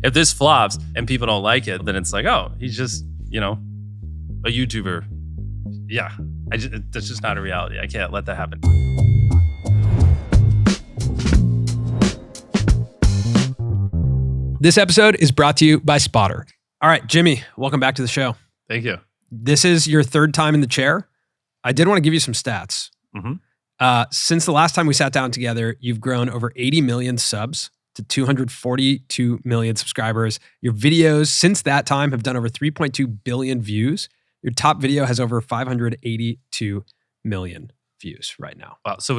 if this flops and people don't like it, then it's like, oh, he's just, a YouTuber. Yeah, that's just not a reality. I can't let that happen. This episode is brought to you by Spotter. All right, Jimmy, welcome back to the show. Thank you. This is your third time in the chair. I did want to give you some stats. Mm-hmm. Since the last time we sat down together, you've grown over 80 million subs to 242 million subscribers. Your videos since that time have done over 3.2 billion views. Your top video has over 582 million views right now. Wow. So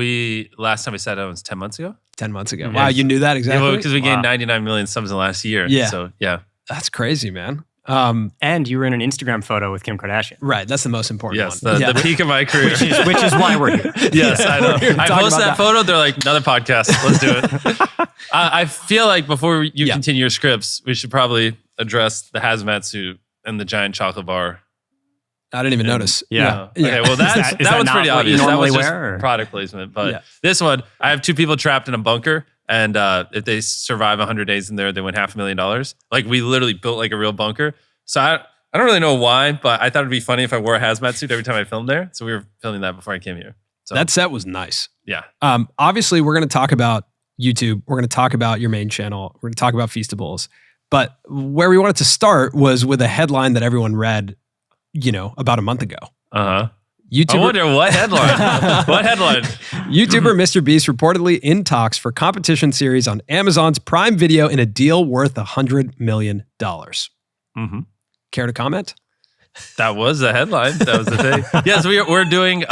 last time we sat down was 10 months ago? 10 months ago. Mm-hmm. Wow, you knew that exactly? Yeah, because we gained 99 million subs in the last year. Yeah. So, yeah. That's crazy, man. And you were in an Instagram photo with Kim Kardashian. Right. That's the most important yes, one. The peak of my career. Which is why we're here. Yes, I know. I posted that that. photo. They're like, another podcast. Let's do it. I feel like before you continue your scripts, we should probably address the hazmat suit and the giant chocolate bar. I didn't even notice. Yeah. Okay, well, that one's pretty obvious. That was just product placement. But this one, I have two people trapped in a bunker. And if they survive 100 days in there, they win $500,000. Like, we literally built like a real bunker. So I don't really know why, but I thought it'd be funny if I wore a hazmat suit every time I filmed there. So we were filming that before I came here. So that set was nice. Yeah. Obviously, we're going to talk about YouTube. We're going to talk about your main channel. We're going to talk about Feastables. But where we wanted to start was with a headline that everyone read, about a month ago. Uh-huh. YouTuber, I wonder what headline. What headline? YouTuber MrBeast reportedly in talks for competition series on Amazon's Prime Video in a deal worth $100 million. Mm-hmm. Care to comment? That was the headline. That was the thing. Yes, we're doing.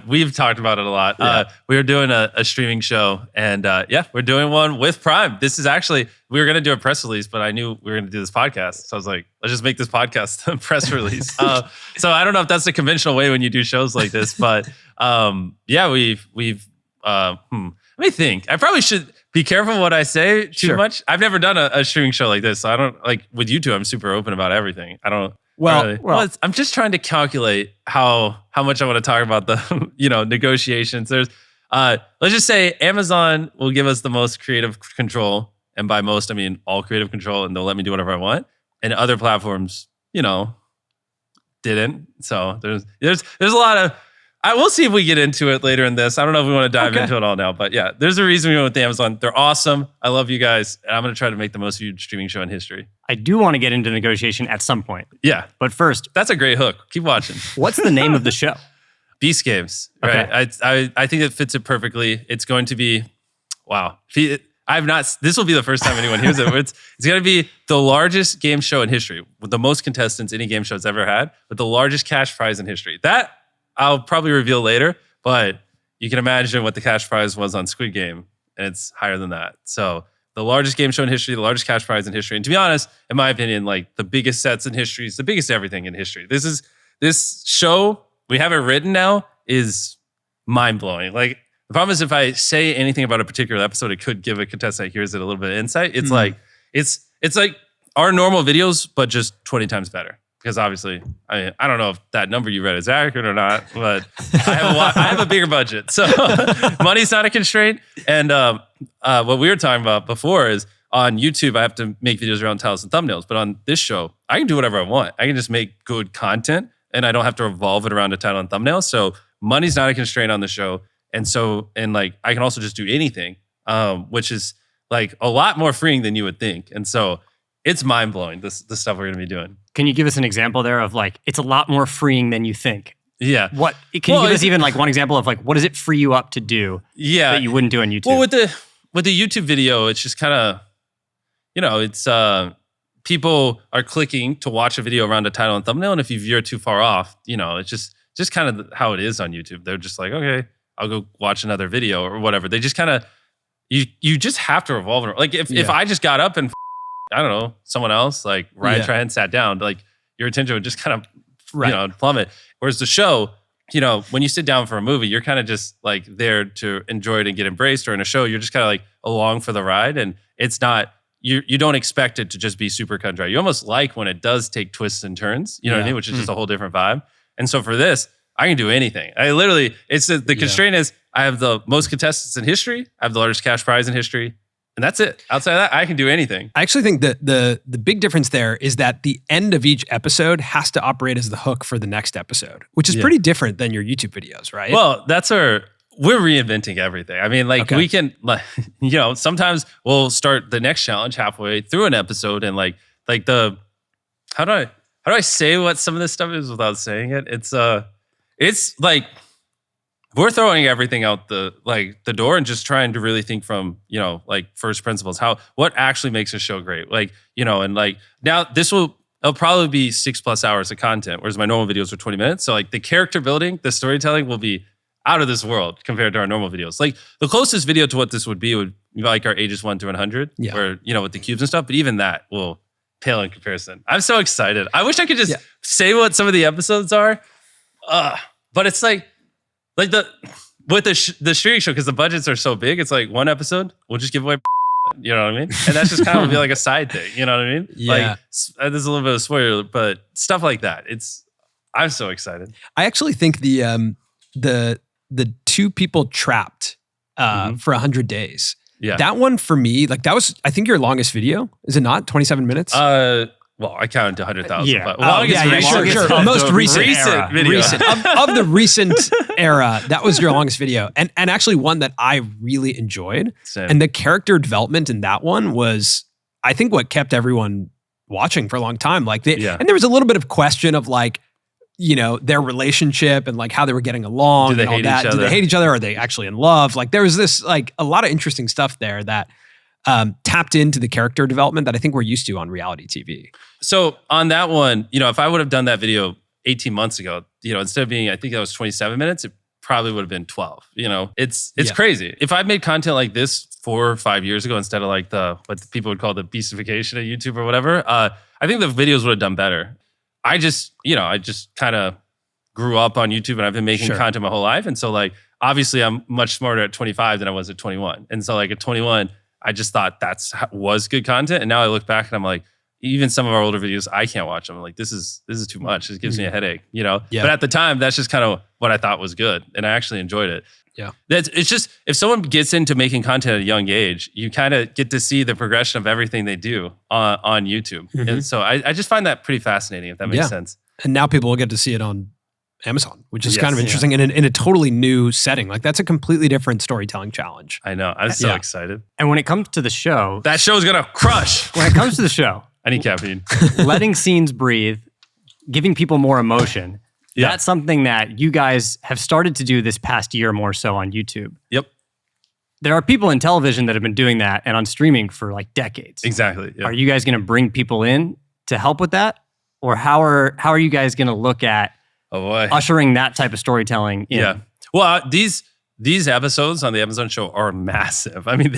We've talked about it a lot. Yeah. We were doing a streaming show, and we're doing one with Prime. This is actually, we were going to do a press release, but I knew we were going to do this podcast, so I was like, let's just make this podcast a press release. So I don't know if that's the conventional way when you do shows like this, but we've. Let me think. I probably should be careful what I say too much. I've never done a streaming show like this, so I don't like with YouTube. I'm super open about everything. I don't. Well, I'm just trying to calculate how much I want to talk about the negotiations. There's let's just say Amazon will give us the most creative control, and by most I mean all creative control, and they'll let me do whatever I want. And other platforms, didn't. So there's a lot of. We'll see if we get into it later in this. I don't know if we want to dive into it all now, but yeah, there's a reason we went with Amazon. They're awesome. I love you guys. And I'm going to try to make the most viewed streaming show in history. I do want to get into negotiation at some point. Yeah. But first, that's a great hook. Keep watching. What's the name of the show? Beast Games. Right. Okay. I think it fits it perfectly. It's going to be, wow. This will be the first time anyone hears it. It's going to be the largest game show in history with the most contestants any game show's ever had, with the largest cash prize in history. That I'll probably reveal later, but you can imagine what the cash prize was on Squid Game, and it's higher than that. So the largest game show in history, the largest cash prize in history. And to be honest, in my opinion, like the biggest sets in history, is the biggest everything in history. This show, we have it written now, is mind-blowing. Like, the problem is if I say anything about a particular episode, it could give a contestant that hears it a little bit of insight. It's like, it's like our normal videos, but just 20 times better. Because obviously, I don't know if that number you read is accurate or not, but I have a bigger budget. So money's not a constraint. And what we were talking about before is on YouTube, I have to make videos around titles and thumbnails. But on this show, I can do whatever I want. I can just make good content and I don't have to revolve it around a title and thumbnail. So money's not a constraint on the show. And I can also just do anything, which is like a lot more freeing than you would think. And so it's mind blowing, the stuff we're going to be doing. Can you give us an example there of like, it's a lot more freeing than you think? Yeah. Can you give us even like one example of like, what does it free you up to do that you wouldn't do on YouTube? Well, with the YouTube video, it's just kind of, it's people are clicking to watch a video around a title and thumbnail. And if you veer too far off, it's just kind of how it is on YouTube. They're just like, okay, I'll go watch another video or whatever. They just kind of, you just have to revolve it. Like if I just got up and I don't know, someone else, like Ryan Trahan sat down, like your attention would just kind of, plummet. Whereas the show, when you sit down for a movie, you're kind of just like there to enjoy it and get embraced. Or in a show, you're just kind of like along for the ride. And it's not, you don't expect it to just be super cut and dry. You almost like when it does take twists and turns, what I mean? Which is just a whole different vibe. And so for this, I can do anything. The constraint is I have the most contestants in history. I have the largest cash prize in history. And that's it. Outside of that, I can do anything. I actually think that the big difference there is that the end of each episode has to operate as the hook for the next episode, which is pretty different than your YouTube videos, right? Well, we're reinventing everything. I mean, like we can, like, you know, sometimes we'll start the next challenge halfway through an episode, and like how do I say what some of this stuff is without saying it? It's like we're throwing everything out the door and just trying to really think from, you know, like first principles, what actually makes a show great. Like, you know, and like now it'll probably be 6+ hours of content, whereas my normal videos are 20 minutes. So like the character building, the storytelling will be out of this world compared to our normal videos. Like the closest video to what this would be like our ages 1 to 100, where, you know, with the cubes and stuff, but even that will pale in comparison. I'm so excited. I wish I could just say what some of the episodes are. But it's like with the streaming show, because the budgets are so big, it's like one episode, we'll just give away, you know what I mean? And that's just kind of be like a side thing, you know what I mean? Yeah. Like, there's a little bit of spoiler, but stuff like that. I'm so excited. I actually think the 2 people trapped for 100 days. Yeah. That one for me, like that was, I think your longest video, is it not? 27 minutes? Well, I counted to 100,000. Yeah. But Sure. Most recent video. Of the recent era, that was your longest video. And actually one that I really enjoyed. Same. And the character development in that one was, I think, what kept everyone watching for a long time. Like and there was a little bit of question of like, you know, their relationship and like how they were getting along. Do they and all hate that. each other? Do they hate each other? Are they actually in love? Like there was this, like a lot of interesting stuff there that tapped into the character development that I think we're used to on reality TV. So on that one, you know, if I would have done that video 18 months ago, you know, instead of being, I think that was 27 minutes, it probably would have been 12. You know, it's crazy. If I'd made content like this 4 or 5 years ago, instead of like what the people would call the Beastification of YouTube or whatever, I think the videos would have done better. I just kind of grew up on YouTube and I've been making content my whole life. And so like, obviously I'm much smarter at 25 than I was at 21. And so like at 21, I just thought was good content. And now I look back and I'm like, even some of our older videos, I can't watch them. I'm like, this is too much. It gives me a headache, you know? Yeah. But at the time, that's just kind of what I thought was good. And I actually enjoyed it. Yeah. It's just, if someone gets into making content at a young age, you kind of get to see the progression of everything they do on YouTube. Mm-hmm. And so I just find that pretty fascinating, if that makes sense. And now people will get to see it on Amazon, which is kind of interesting in a totally new setting. Like that's a completely different storytelling challenge. I know. I'm so excited. And when it comes to the show, that show's going to crush. When it comes to the show, I need caffeine. Letting scenes breathe, giving people more emotion. Yeah. That's something that you guys have started to do this past year more so on YouTube. Yep. There are people in television that have been doing that and on streaming for like decades. Exactly. Yep. Are you guys going to bring people in to help with that? Or how are you guys going to look at ushering that type of storytelling in? Yeah. Well, these episodes on the Amazon show are massive. I mean,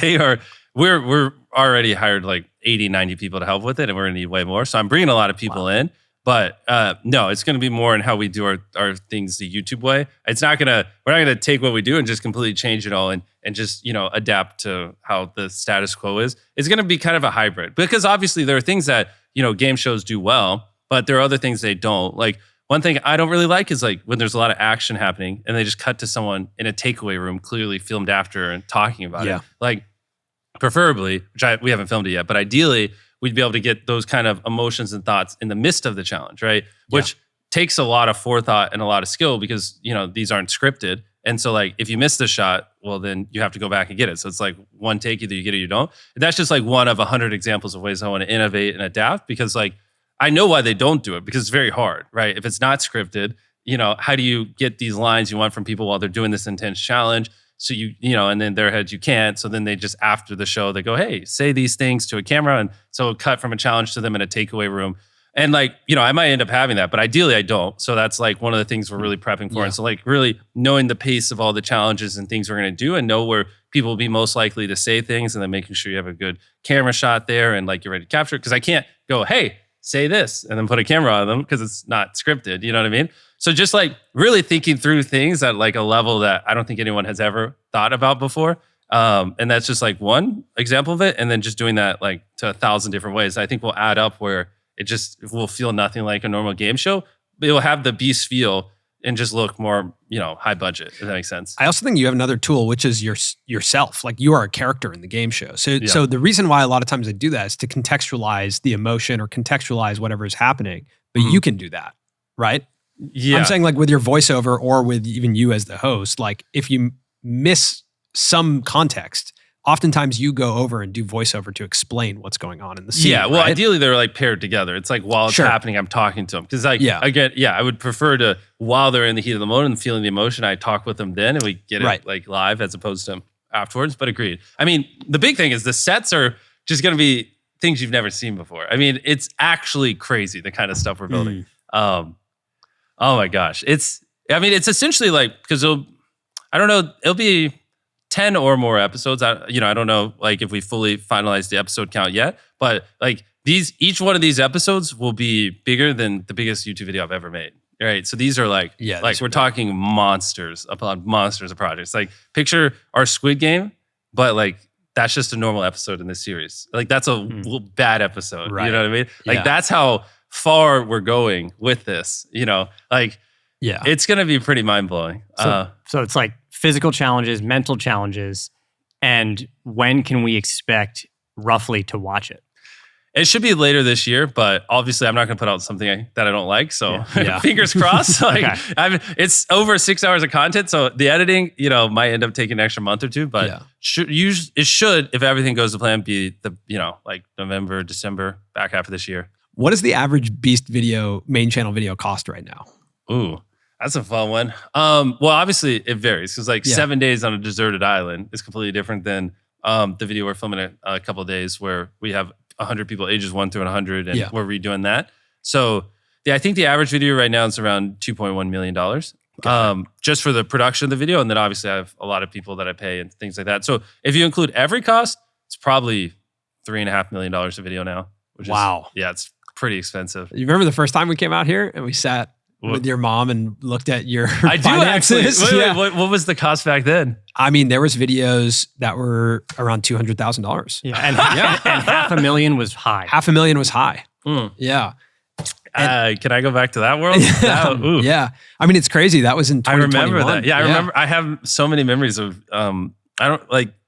we're already hired like 80, 90 people to help with it, and we're going to need way more. So I'm bringing a lot of people in. But no, it's going to be more in how we do our things the YouTube way. We're not going to take what we do and just completely change it all and just, you know, adapt to how the status quo is. It's going to be kind of a hybrid, because obviously there are things that, you know, game shows do well, but there are other things they don't. Like one thing I don't really like is like when there's a lot of action happening and they just cut to someone in a takeaway room clearly filmed after and talking about it. Like preferably, which we haven't filmed it yet, but ideally we'd be able to get those kind of emotions and thoughts in the midst of the challenge, right? Which takes a lot of forethought and a lot of skill, because, you know, these aren't scripted. And so like, if you miss the shot, well, then you have to go back and get it. So it's like one take, either you get it or you don't. And that's just like one of 100 examples of ways I want to innovate and adapt, because like, I know why they don't do it, because it's very hard, right? If it's not scripted, you know, how do you get these lines you want from people while they're doing this intense challenge? So you know, and then their heads, you can't. So then they just, after the show, they go, hey, say these things to a camera. And so cut from a challenge to them in a takeaway room. And like, you know, I might end up having that, but ideally I don't. So that's like one of the things we're really prepping for. And so like really knowing the pace of all the challenges and things we're going to do, and know where people will be most likely to say things, and then making sure you have a good camera shot there and like you're ready to capture it. Because I can't go, hey, say this, and then put a camera on them, because it's not scripted. You know what I mean? So just like really thinking through things at like a level that I don't think anyone has ever thought about before. And that's just like one example of it. And then just doing that like to 1,000 different ways, I think will add up where it will feel nothing like a normal game show, but it will have the Beast feel and just look more, high budget, if that makes sense. I also think you have another tool, which is yourself. Like, you are a character in the game show. So the reason why a lot of times I do that is to contextualize the emotion or contextualize whatever is happening. But you can do that, right? Yeah. I'm saying, like, with your voiceover or with even you as the host, like, if you miss some context, oftentimes you go over and do voiceover to explain what's going on in the scene. Yeah, well, right? ideally they're like paired together. It's like while it's happening, I'm talking to them. Because again, I would prefer to, while they're in the heat of the moment and feeling the emotion, I talk with them then and we get it like live as opposed to afterwards. But agreed. I mean, the big thing is the sets are just going to be things you've never seen before. I mean, it's actually crazy, the kind of stuff we're building. Oh my gosh. It's essentially like, because it'll be 10 or more episodes. I don't know like if we fully finalized the episode count yet, but like each one of these episodes will be bigger than the biggest YouTube video I've ever made. Right. So these are like we're talking monsters upon monsters of projects. Like picture our Squid Game, but like that's just a normal episode in this series. Like that's a bad episode. Right. You know what I mean? Like that's how far we're going with this, it's going to be pretty mind blowing. So it's like physical challenges, mental challenges, and when can we expect roughly to watch it? It should be later this year, but obviously I'm not going to put out something that I don't like. So fingers crossed. It's over 6 hours of content, so the editing, might end up taking an extra month or two. But it should, if everything goes to plan, be the like November, December, back half of this year. What does the average Beast video, main channel video, cost right now? Ooh. That's a fun one. Well, obviously it varies because 7 days on a deserted island is completely different than the video we're filming a couple of days where we have 100 people ages 1 through 100 and we're redoing that. So I think the average video right now is around $2.1 million just for the production of the video. And then obviously I have a lot of people that I pay and things like that. So if you include every cost, it's probably $3.5 million a video now. Which is, it's pretty expensive. You remember the first time we came out here and we sat with your mom and looked at your I finances? Do actually. Wait, what was the cost back then? I mean, there was videos that were around $200,000. Yeah, and $500,000 was high. $500,000 was high. Yeah. Can I go back to that world? Yeah. I mean, it's crazy. That was in 2021. I remember that. Yeah, I remember. I have so many memories of,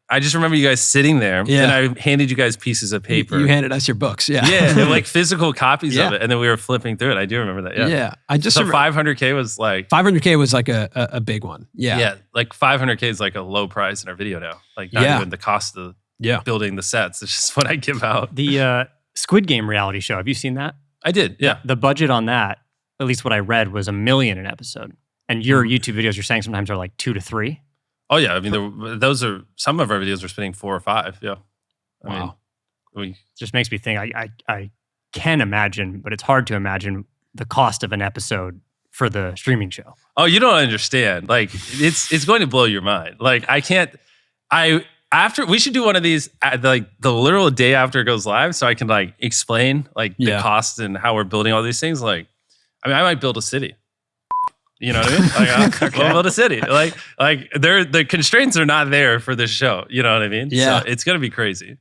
I just remember you guys sitting there and I handed you guys pieces of paper. You handed us your books. Yeah. Yeah. And like physical copies of it. And then we were flipping through it. I do remember that. Yeah. Yeah. I just so $500K was like. $500K was like a big one. Yeah. Yeah. Like $500K is like a low price in our video now. Like not even the cost of building the sets. It's just what I give out. The Squid Game reality show. Have you seen that? I did. Yeah. The budget on that, at least what I read, was $1 million an episode. And your YouTube videos, you're saying sometimes are like 2 to 3. Oh yeah, I mean, those are some of our videos are spending 4 or 5. Yeah, I mean, just makes me think. I can imagine, but it's hard to imagine the cost of an episode for the streaming show. Oh, you don't understand. Like it's going to blow your mind. Like I can't. We should do one of these like the literal day after it goes live, so I can like explain like the costs and how we're building all these things. Like, I mean, I might build a city. You know what I mean? Like, we'll build a city. Like the constraints are not there for this show. You know what I mean? Yeah. So it's going to be crazy.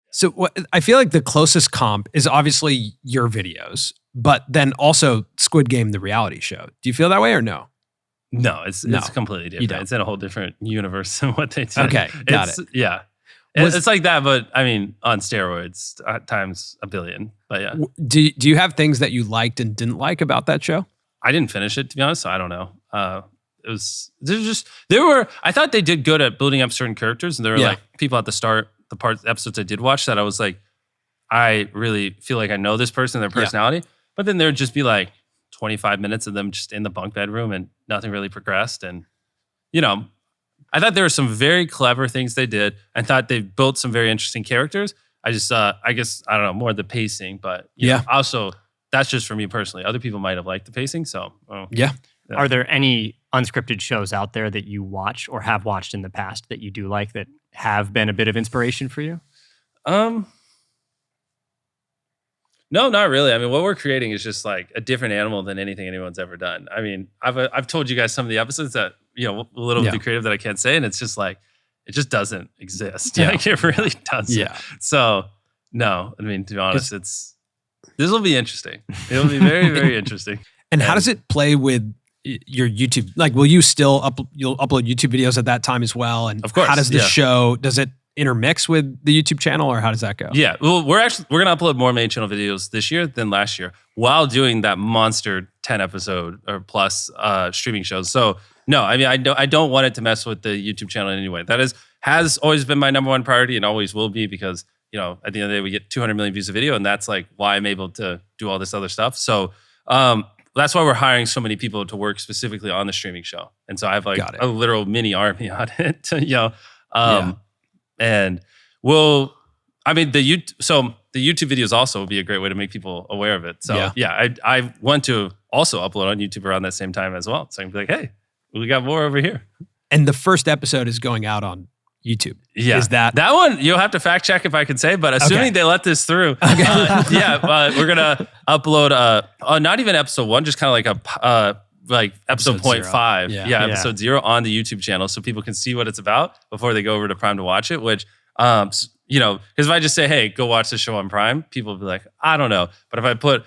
So I feel like the closest comp is obviously your videos, but then also Squid Game, the reality show. Do you feel that way or no? No, it's completely different. It's in a whole different universe than what they do. Okay, got it. Yeah. It's like that, but I mean, on steroids times a billion. But yeah. Do you have things that you liked and didn't like about that show? I didn't finish it, to be honest, so I don't know. I thought they did good at building up certain characters, and there were like people at the start, the episodes I did watch that I was like, I really feel like I know this person, their personality, but then there'd just be like 25 minutes of them just in the bunk bedroom and nothing really progressed. And, I thought there were some very clever things they did. I thought they built some very interesting characters. I guess, I don't know, more the pacing, but also that's just for me personally. Other people might have liked the pacing, so. Yeah. Are there any unscripted shows out there that you watch or have watched in the past that you do like that have been a bit of inspiration for you? No, not really. I mean, what we're creating is just like a different animal than anything anyone's ever done. I mean, I've told you guys some of the episodes that, a little bit creative that I can't say, and it's just like, it just doesn't exist. Yeah. Like, it really doesn't. Yeah. So, no, I mean, to be honest, this will be interesting. It'll be very, very interesting. And how does it play with your YouTube? Like, will you still you'll upload YouTube videos at that time as well? And of course, how does the show, does it intermix with the YouTube channel, or how does that go? Yeah, well, we're gonna upload more main channel videos this year than last year, while doing that monster 10 episode or plus streaming shows. So no, I mean, I don't want it to mess with the YouTube channel in any way. That has always been my number one priority and always will be, because at the end of the day, we get 200 million views a video, and that's like why I'm able to do all this other stuff. So that's why we're hiring so many people to work specifically on the streaming show. And so I have like a literal mini army on it, and the YouTube videos also will be a great way to make people aware of it. So I want to also upload on YouTube around that same time as well. So I can be like, hey, we got more over here. And the first episode is going out on YouTube. Yeah. Is that one? You'll have to fact check if I can say, but assuming they let this through, we're gonna upload. Not even episode 1, just kind of like episode 0.5. Episode 0 on the YouTube channel, so people can see what it's about before they go over to Prime to watch it. Which, because if I just say, hey, go watch the show on Prime, people will be like, I don't know. But if I put,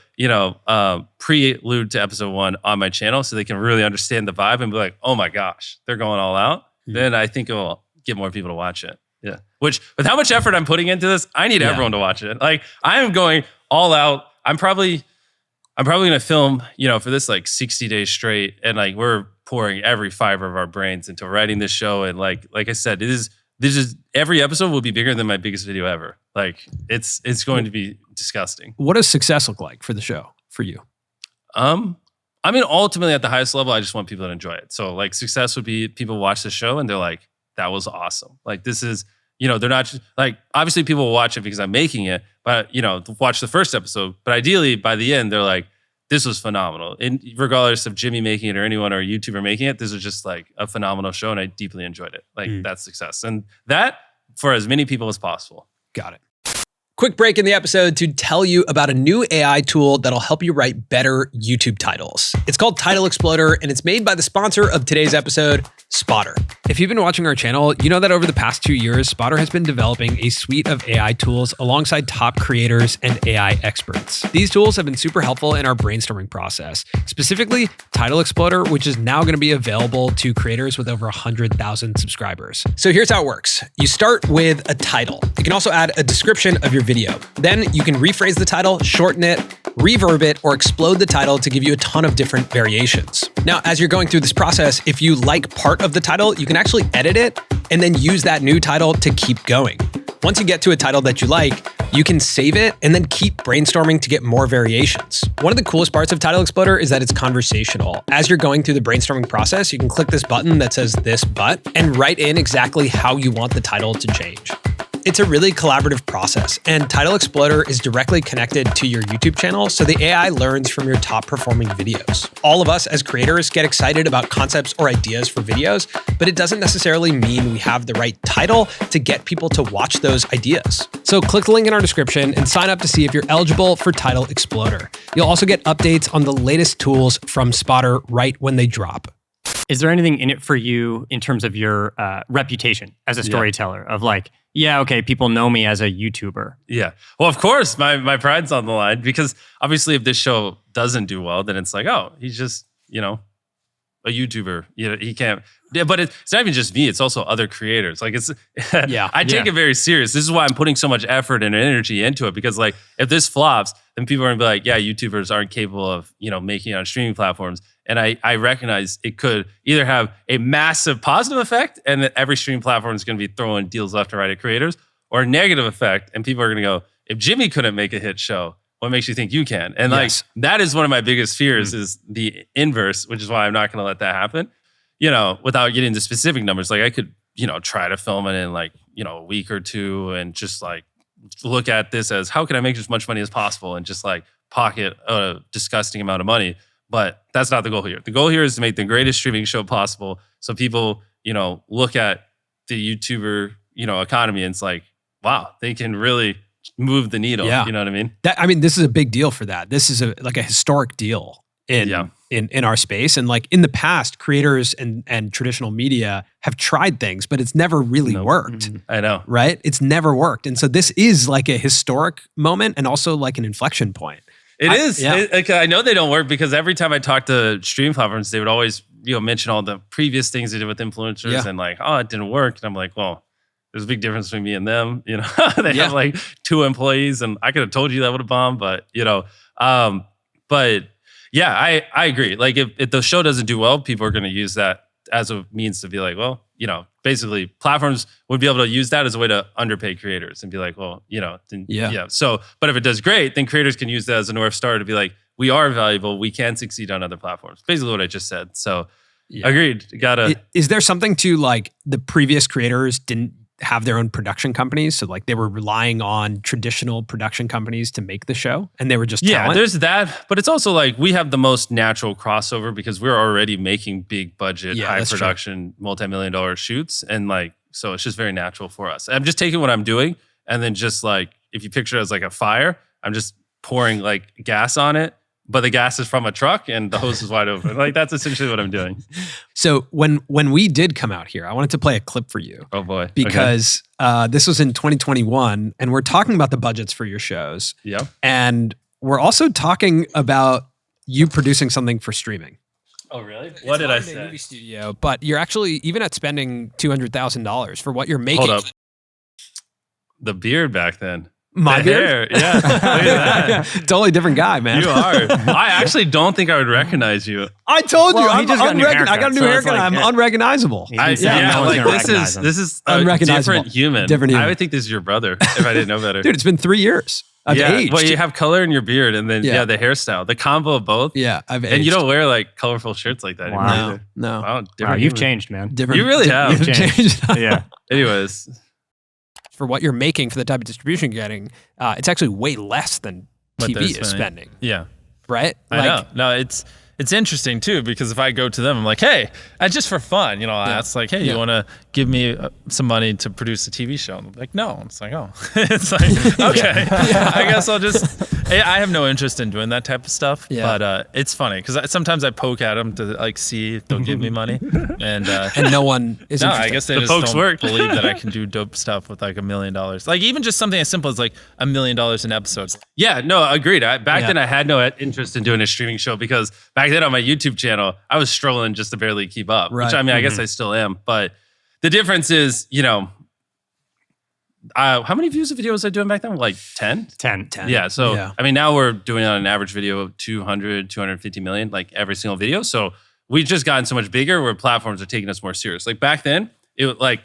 prelude to episode 1 on my channel, so they can really understand the vibe and be like, oh my gosh, they're going all out, then I think it'll get more people to watch it. Yeah. Which, with how much effort I'm putting into this, I need everyone to watch it. Like, I am going all out. I'm probably going to film, for this like 60 days straight. And like, we're pouring every fiber of our brains into writing this show. And like I said, this is every episode will be bigger than my biggest video ever. Like, it's going to be disgusting. What does success look like for the show for you? I mean, ultimately at the highest level, I just want people to enjoy it. So like, success would be people watch the show and they're like, that was awesome. Like, this is, they're not just like, obviously people will watch it because I'm making it, but watch the first episode. But ideally by the end, they're like, this was phenomenal. And regardless of Jimmy making it or anyone or a YouTuber making it, this was just like a phenomenal show and I deeply enjoyed it. Like, that's success. And that for as many people as possible. Got it. Quick break in the episode to tell you about a new AI tool that'll help you write better YouTube titles. It's called Title Exploder, and it's made by the sponsor of today's episode, Spotter. If you've been watching our channel, you know that over the past 2 years, Spotter has been developing a suite of AI tools alongside top creators and AI experts. These tools have been super helpful in our brainstorming process, specifically Title Exploder, which is now going to be available to creators with over 100,000 subscribers. So here's how it works. You start with a title. You can also add a description of your video. Then you can rephrase the title, shorten it, reverb it, or explode the title to give you a ton of different variations. Now, as you're going through this process, if you like part of the title, you can actually edit it and then use that new title to keep going. Once you get to a title that you like, you can save it and then keep brainstorming to get more variations. One of the coolest parts of Title Exploder is that it's conversational. As you're going through the brainstorming process, you can click this button that says "this but" and write in exactly how you want the title to change. It's a really collaborative process, and Title Exploder is directly connected to your YouTube channel, so the AI learns from your top performing videos. All of us as creators get excited about concepts or ideas for videos, but it doesn't necessarily mean we have the right title to get people to watch those ideas. So click the link in our description and sign up to see if you're eligible for Title Exploder. You'll also get updates on the latest tools from Spotter right when they drop. Is there anything in it for you in terms of your reputation as a storyteller of like, okay, people know me as a YouTuber? Yeah. Well, of course, my pride's on the line, because obviously if this show doesn't do well, then it's like, oh, he's just, a YouTuber. He can't. Yeah, but it's not even just me. It's also other creators. Like, it's, I take it very serious. This is why I'm putting so much effort and energy into it, because like, if this flops, then people are gonna be like, yeah, YouTubers aren't capable of, making it on streaming platforms. And I recognize it could either have a massive positive effect, and that every streaming platform is going to be throwing deals left and right at creators, or a negative effect, and people are going to go, if Jimmy couldn't make a hit show, what makes you think you can? And like, that is one of my biggest fears, is the inverse, which is why I'm not going to let that happen. Without getting into specific numbers, like I could, try to film it in like, a week or two, and just like look at this as, how can I make as much money as possible, and just like pocket a disgusting amount of money. But that's not the goal here. The goal here is to make the greatest streaming show possible, so people, look at the YouTuber, economy, and it's like, wow, they can really move the needle. Yeah. You know what I mean? This is a big deal for that. This is like a historic deal in our space. And like in the past, creators and traditional media have tried things, but it's never really worked. I know. Right? It's never worked. And so this is like a historic moment, and also like an inflection point. It is. Yeah. I know they don't work because every time I talk to stream platforms, they would always mention all the previous things they did with influencers and like, oh, it didn't work. And I'm like, well, there's a big difference between me and them. They have like 2 employees, and I could have told you that would have bombed, but but yeah, I agree. Like if the show doesn't do well, people are going to use that as a means to be like, well, basically platforms would be able to use that as a way to underpay creators and be like, well, So, but if it does great, then creators can use that as a North Star to be like, we are valuable. We can succeed on other platforms. Basically what I just said. So agreed. Is there something to like the previous creators didn't have their own production companies? So like they were relying on traditional production companies to make the show and they were just talent? There's that. But it's also like we have the most natural crossover because we're already making big budget, high production, multi-million-dollar shoots. And like, so it's just very natural for us. I'm just taking what I'm doing and then just like, if you picture it as like a fire, I'm just pouring like gas on it. But the gas is from a truck and the hose is wide open. Like that's essentially what I'm doing. So when we did come out here, I wanted to play a clip for you. Oh boy. Because this was in 2021 and we're talking about the budgets for your shows. Yeah. And we're also talking about you producing something for streaming. Oh really? What did I say? Movie studio, but you're actually even at spending $200,000 for what you're making. Hold up. The beard back then. My the beard? Hair. Yeah. Look at that. Totally different guy, man. You are. I actually don't think I would recognize you. I told you. Well, he I'm just got a new I haircut, got a new so it's haircut. like, I'm unrecognizable. no one's gonna recognize him. This is a Unrecognizable. different human. Different human. I would think this is your brother if I didn't know better. Dude, it's been 3 years. I've aged. Well, you have color in your beard and then the hairstyle, the combo of both. Yeah, I've aged. And you don't wear like colorful shirts like that anymore. Wow. either. No. Wow, Wow, different you've human. changed, man. Different. You really have. You've changed. Yeah. Anyways, for what you're making for the type of distribution you're getting, it's actually way less than What TV they're is spending. spending, Yeah. right? I know. No, it's interesting too because if I go to them, I'm like, hey, just for fun, I ask like, hey, you want to give me some money to produce a TV show? And I'm like, no. It's like, oh, it's like, okay, I guess I'll just. I have no interest in doing that type of stuff, but it's funny because sometimes I poke at them to like see if they'll give me money, and no one is no, interested. I guess they The just pokes don't work. believe that I can do dope stuff with like $1 million. Like even just something as simple as like $1 million an episode. yeah, no, agreed. Back then I had no interest in doing a streaming show because back then on my YouTube channel, I was struggling just to barely keep up, Right. which I mean, I guess I still am. But the difference is, how many views of video was I doing back then? Like 10? 10. Yeah. So, Yeah. I mean, now we're doing on an average video of 200, 250 million, like every single video. So we've just gotten so much bigger where platforms are taking us more serious. Like back then, it was like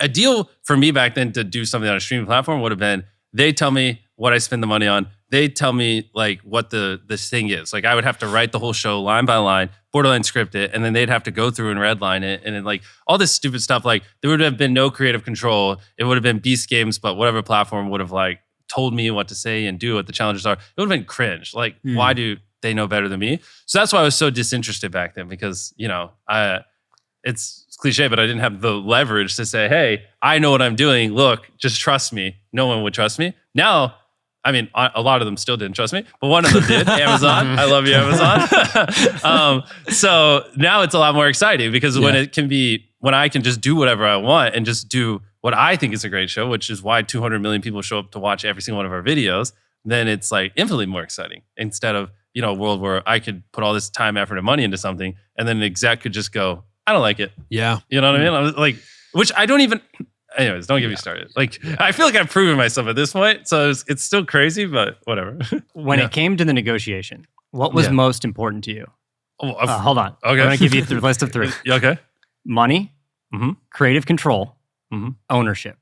a deal for me back then to do something on a streaming platform would have been, they tell me what I spend the money on. They tell me like what this thing is. Like I would have to write the whole show line by line, borderline script it, and then they'd have to go through and redline it. And then like all this stupid stuff, like there would have been no creative control. It would have been Beast Games, but whatever platform would have like told me what to say and do, what the challenges are. It would have been cringe. Like why do they know better than me? So that's why I was so disinterested back then because, it's cliche, but I didn't have the leverage to say, hey, I know what I'm doing. Look, just trust me. No one would trust me. Now, I mean, a lot of them still didn't trust me, but one of them did. Amazon. I love you, Amazon. So now it's a lot more exciting because when I can just do whatever I want and just do what I think is a great show, which is why 200 million people show up to watch every single one of our videos, then it's like infinitely more exciting instead of, a world where I could put all this time, effort, and money into something and then an exec could just go, I don't like it. Yeah. You know what I mean? I was like, which I don't even. Anyways, don't get me started. Like, I feel like I've proven myself at this point, so it's still crazy, but whatever. When it came to the negotiation, what was most important to you? Hold on. Okay. I'm going to give you the list of 3. You okay? Money, Mhm. creative control, Mhm. ownership.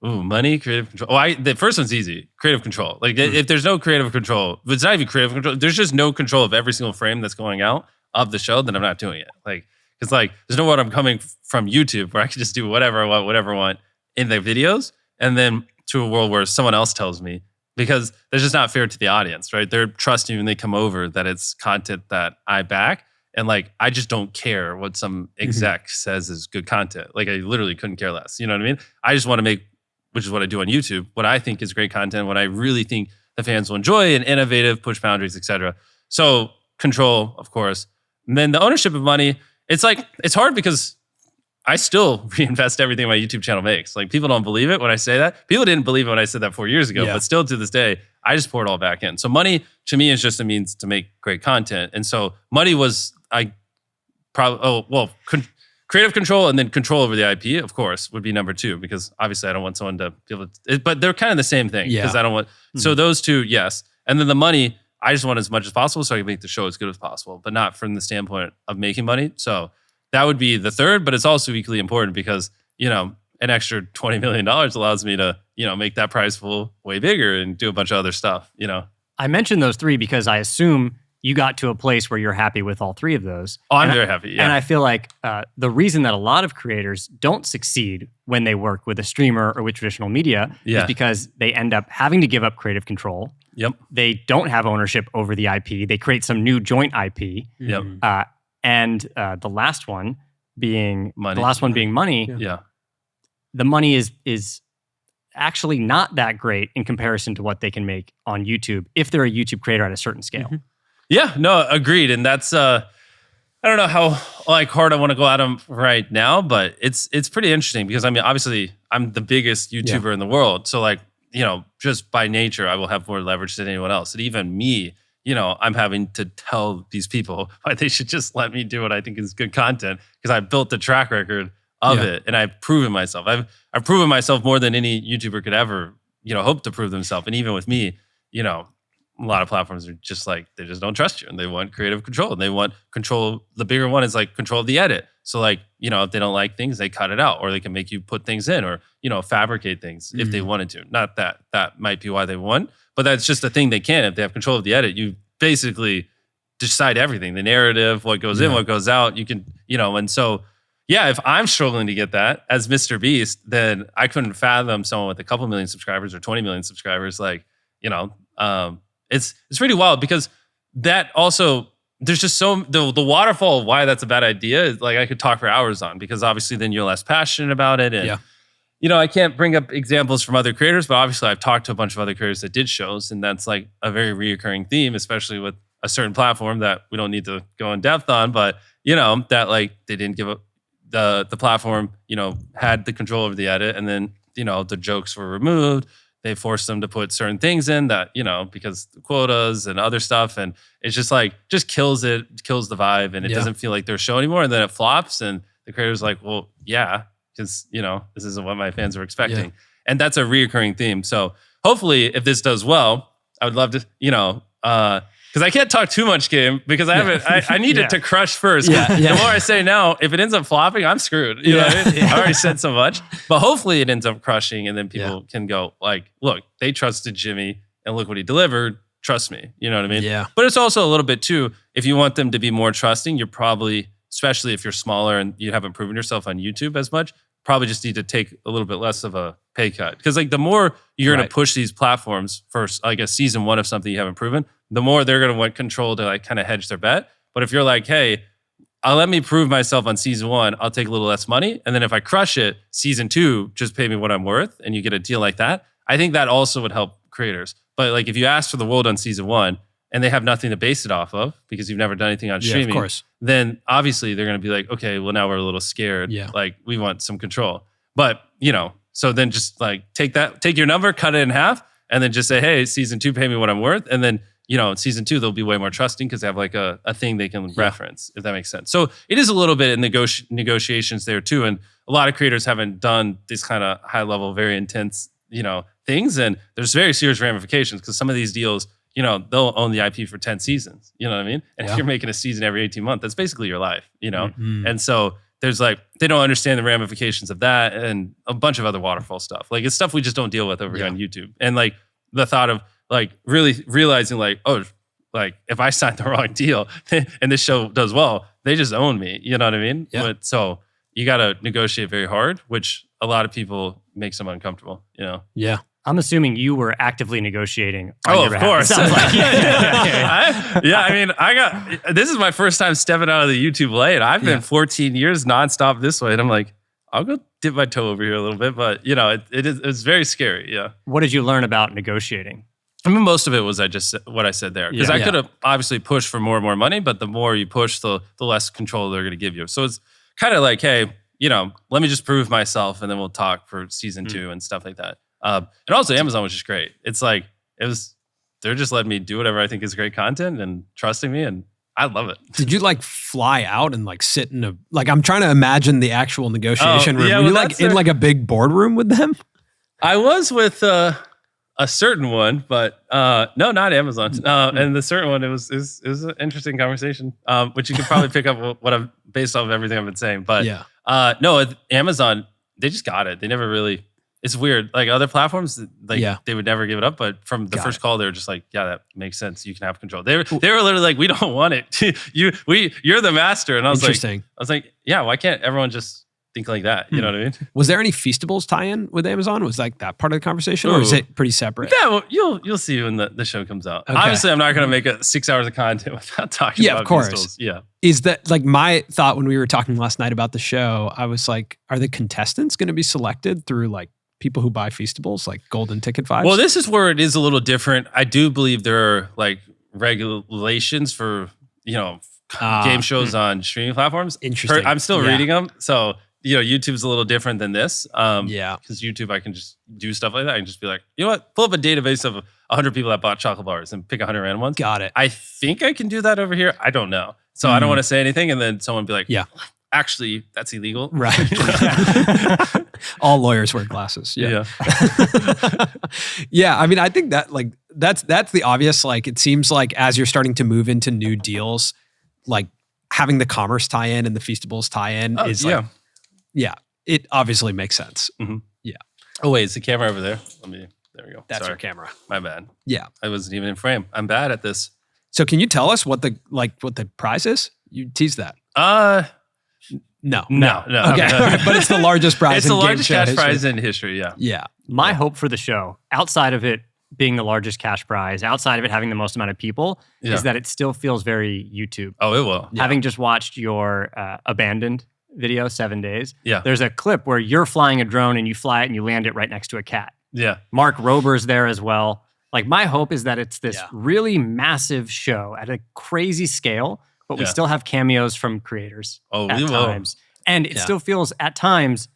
Ooh, money, creative control. The first one's easy. Creative control. Like, if there's no creative control, if it's not even creative control, there's just no control of every single frame that's going out of the show, then I'm not doing it. Like, it's like, there's no way I'm coming from YouTube where I can just do whatever I want in the videos and then to a world where someone else tells me because that's just not fair to the audience, right? They're trusting when they come over that it's content that I back. And like, I just don't care what some exec says is good content. Like I literally couldn't care less. You know what I mean? I just want to make, which is what I do on YouTube, what I think is great content, what I really think the fans will enjoy and innovative, push boundaries, etc. So control, of course. And then the ownership of money, it's like, it's hard because I still reinvest everything my YouTube channel makes. Like people don't believe it when I say that. People didn't believe it when I said that 4 years ago, but still to this day, I just pour it all back in. So money to me is just a means to make great content. And so money was, creative control and then control over the IP, of course, would be number 2, because obviously I don't want someone to be able to, but they're kind of the same thing because I don't want, so those two, yes. And then the money, I just want as much as possible so I can make the show as good as possible, but not from the standpoint of making money. So that would be the third, but it's also equally important because, an extra $20 million allows me to, make that prize pool way bigger and do a bunch of other stuff, I mentioned those 3 because I assume you got to a place where you're happy with all 3 of those. Oh, I'm very happy, yeah. And I feel like the reason that a lot of creators don't succeed when they work with a streamer or with traditional media is because they end up having to give up creative control. Yep. They don't have ownership over the IP. They create some new joint IP. Yep. And the last one being money. The last one being money. Yeah. The money is actually not that great in comparison to what they can make on YouTube if they're a YouTube creator at a certain scale. Mm-hmm. Yeah, no, agreed. And that's I don't know how hard I want to go at them right now, but it's pretty interesting because I mean, obviously I'm the biggest YouTuber in the world. So just by nature, I will have more leverage than anyone else. And even me, I'm having to tell these people why they should just let me do what I think is good content because I built the track record of it and I've proven myself. I've proven myself more than any YouTuber could ever, hope to prove themselves. And even with me, a lot of platforms are just they just don't trust you and they want creative control and they want control. The bigger one is control of the edit. So if they don't like things, they cut it out or they can make you put things in or, fabricate things if they wanted to. Not that might be why they won, but that's just a thing they can. If they have control of the edit, you basically decide everything, the narrative, what goes in, what goes out. You can, and so, if I'm struggling to get that as MrBeast, then I couldn't fathom someone with a couple million subscribers or 20 million subscribers. It's pretty wild because that also, there's just the waterfall of why that's a bad idea is I could talk for hours on because obviously then you're less passionate about it. And, I can't bring up examples from other creators, but obviously I've talked to a bunch of other creators that did shows and that's a very reoccurring theme, especially with a certain platform that we don't need to go in depth on, but that they didn't give up the platform, had the control over the edit and then, the jokes were removed. They forced them to put certain things in that, because the quotas and other stuff. And it's just just kills the vibe and it doesn't feel like their show anymore. And then it flops and the creator's well, yeah, because, this isn't what my fans were expecting. Yeah. And that's a reoccurring theme. So hopefully if this does well, I would love to, because I can't talk too much game because I need it to crush first. The more I say now, if it ends up flopping, I'm screwed. You know what I mean? I already said so much, but hopefully it ends up crushing and then people can go look, they trusted Jimmy and look what he delivered. Trust me. You know what I mean? Yeah. But it's also a little bit too, if you want them to be more trusting, you're probably, especially if you're smaller and you haven't proven yourself on YouTube as much, probably just need to take a little bit less of a pay cut. Because the more you're going to push these platforms for a season 1 of something you haven't proven, the more they're going to want control to kind of hedge their bet. But if you're hey, let me prove myself on season 1, I'll take a little less money. And then if I crush it, season 2, just pay me what I'm worth. And you get a deal like that. I think that also would help creators. But if you ask for the world on season 1 and they have nothing to base it off of because you've never done anything on streaming, of course. Then obviously they're going to be okay, well now we're a little scared. Yeah. We want some control. But, so then just take your number, cut it in half, and then just say, hey, season 2, pay me what I'm worth. And then, in season 2, they'll be way more trusting because they have a thing they can reference, if that makes sense. So it is a little bit in negotiations there too. And a lot of creators haven't done these kind of high level, very intense, things. And there's very serious ramifications because some of these deals, they'll own the IP for 10 seasons. You know what I mean? And if you're making a season every 18 months, that's basically your life, Mm-hmm. And so there's they don't understand the ramifications of that and a bunch of other waterfall stuff. It's stuff we just don't deal with over here on YouTube. And the thought of really realizing if I signed the wrong deal and this show does well, they just own me. You know what I mean? Yeah. But so you got to negotiate very hard, which a lot of people makes them uncomfortable, Yeah. I'm assuming you were actively negotiating. Oh, of course. Sounds like. This is my first time stepping out of the YouTube lane. I've been 14 years nonstop this way. And I'm I'll go dip my toe over here a little bit, but it's very scary. Yeah. What did you learn about negotiating? I mean, most of it was what I said there. Because I could have obviously pushed for more and more money, but the more you push, the less control they're going to give you. So it's kind of hey, let me just prove myself and then we'll talk for season 2 and stuff like that. And also Amazon was just great. It's like, they're just letting me do whatever I think is great content and trusting me, and I love it. Did you like fly out and like sit in I'm trying to imagine the actual negotiation room. Were you like in like a big boardroom with them? I was with a certain one, but no, not Amazon. And the certain one, it was an interesting conversation, which you could probably pick up what I'm based off of everything I've been saying. But no, with Amazon, they just got it. They never really. It's weird. Like other platforms, they would never give it up. But from the first call, they were just like, "Yeah, that makes sense. You can have control." They were literally like, "We don't want it. You're the master." And I was like, "Yeah, why can't everyone just think like that?" You know what I mean? Was there any Feastables tie-in with Amazon? Was like that part of the conversation, or is it pretty separate? Yeah, well, you'll see when the show comes out. Okay. Obviously, I'm not going to make 6 hours of content without talking about Feastables. Yeah. Is that like my thought when we were talking last night about the show? I was like, are the contestants going to be selected through like people who buy Feastables, like golden ticket vibes? Well, this is where it is a little different. I do believe there are like regulations for, game shows on streaming platforms. Interesting. I'm still reading them. So, YouTube's a little different than this. Because YouTube, I can just do stuff like that. I can just be like, you know what? Pull up a database of 100 people that bought chocolate bars and pick 100 random ones. Got it. I think I can do that over here. I don't know. So I don't want to say anything. And then someone be like, actually, that's illegal. Right. All lawyers wear glasses. Yeah. Yeah. I mean, I think that like that's the obvious. Like, it seems like as you're starting to move into new deals, like having the commerce tie-in and the Feastables tie-in is like, it obviously makes sense. Mm-hmm. Yeah. Oh wait, it's the camera over there. There we go. That's your camera. My bad. Yeah. I wasn't even in frame. I'm bad at this. So can you tell us what the prize is? You tease that. No. Okay. But it's the largest prize. It's the largest cash prize in history. Yeah. Yeah. My hope for the show, outside of it being the largest cash prize, outside of it having the most amount of people, is that it still feels very YouTube. Oh, it will. Having just watched your Abandoned video, 7 days. Yeah. There's a clip where you're flying a drone and you fly it and you land it right next to a cat. Yeah. Mark Rober's there as well. Like, my hope is that it's this really massive show at a crazy scale, but we still have cameos from creators at times. And it still feels at times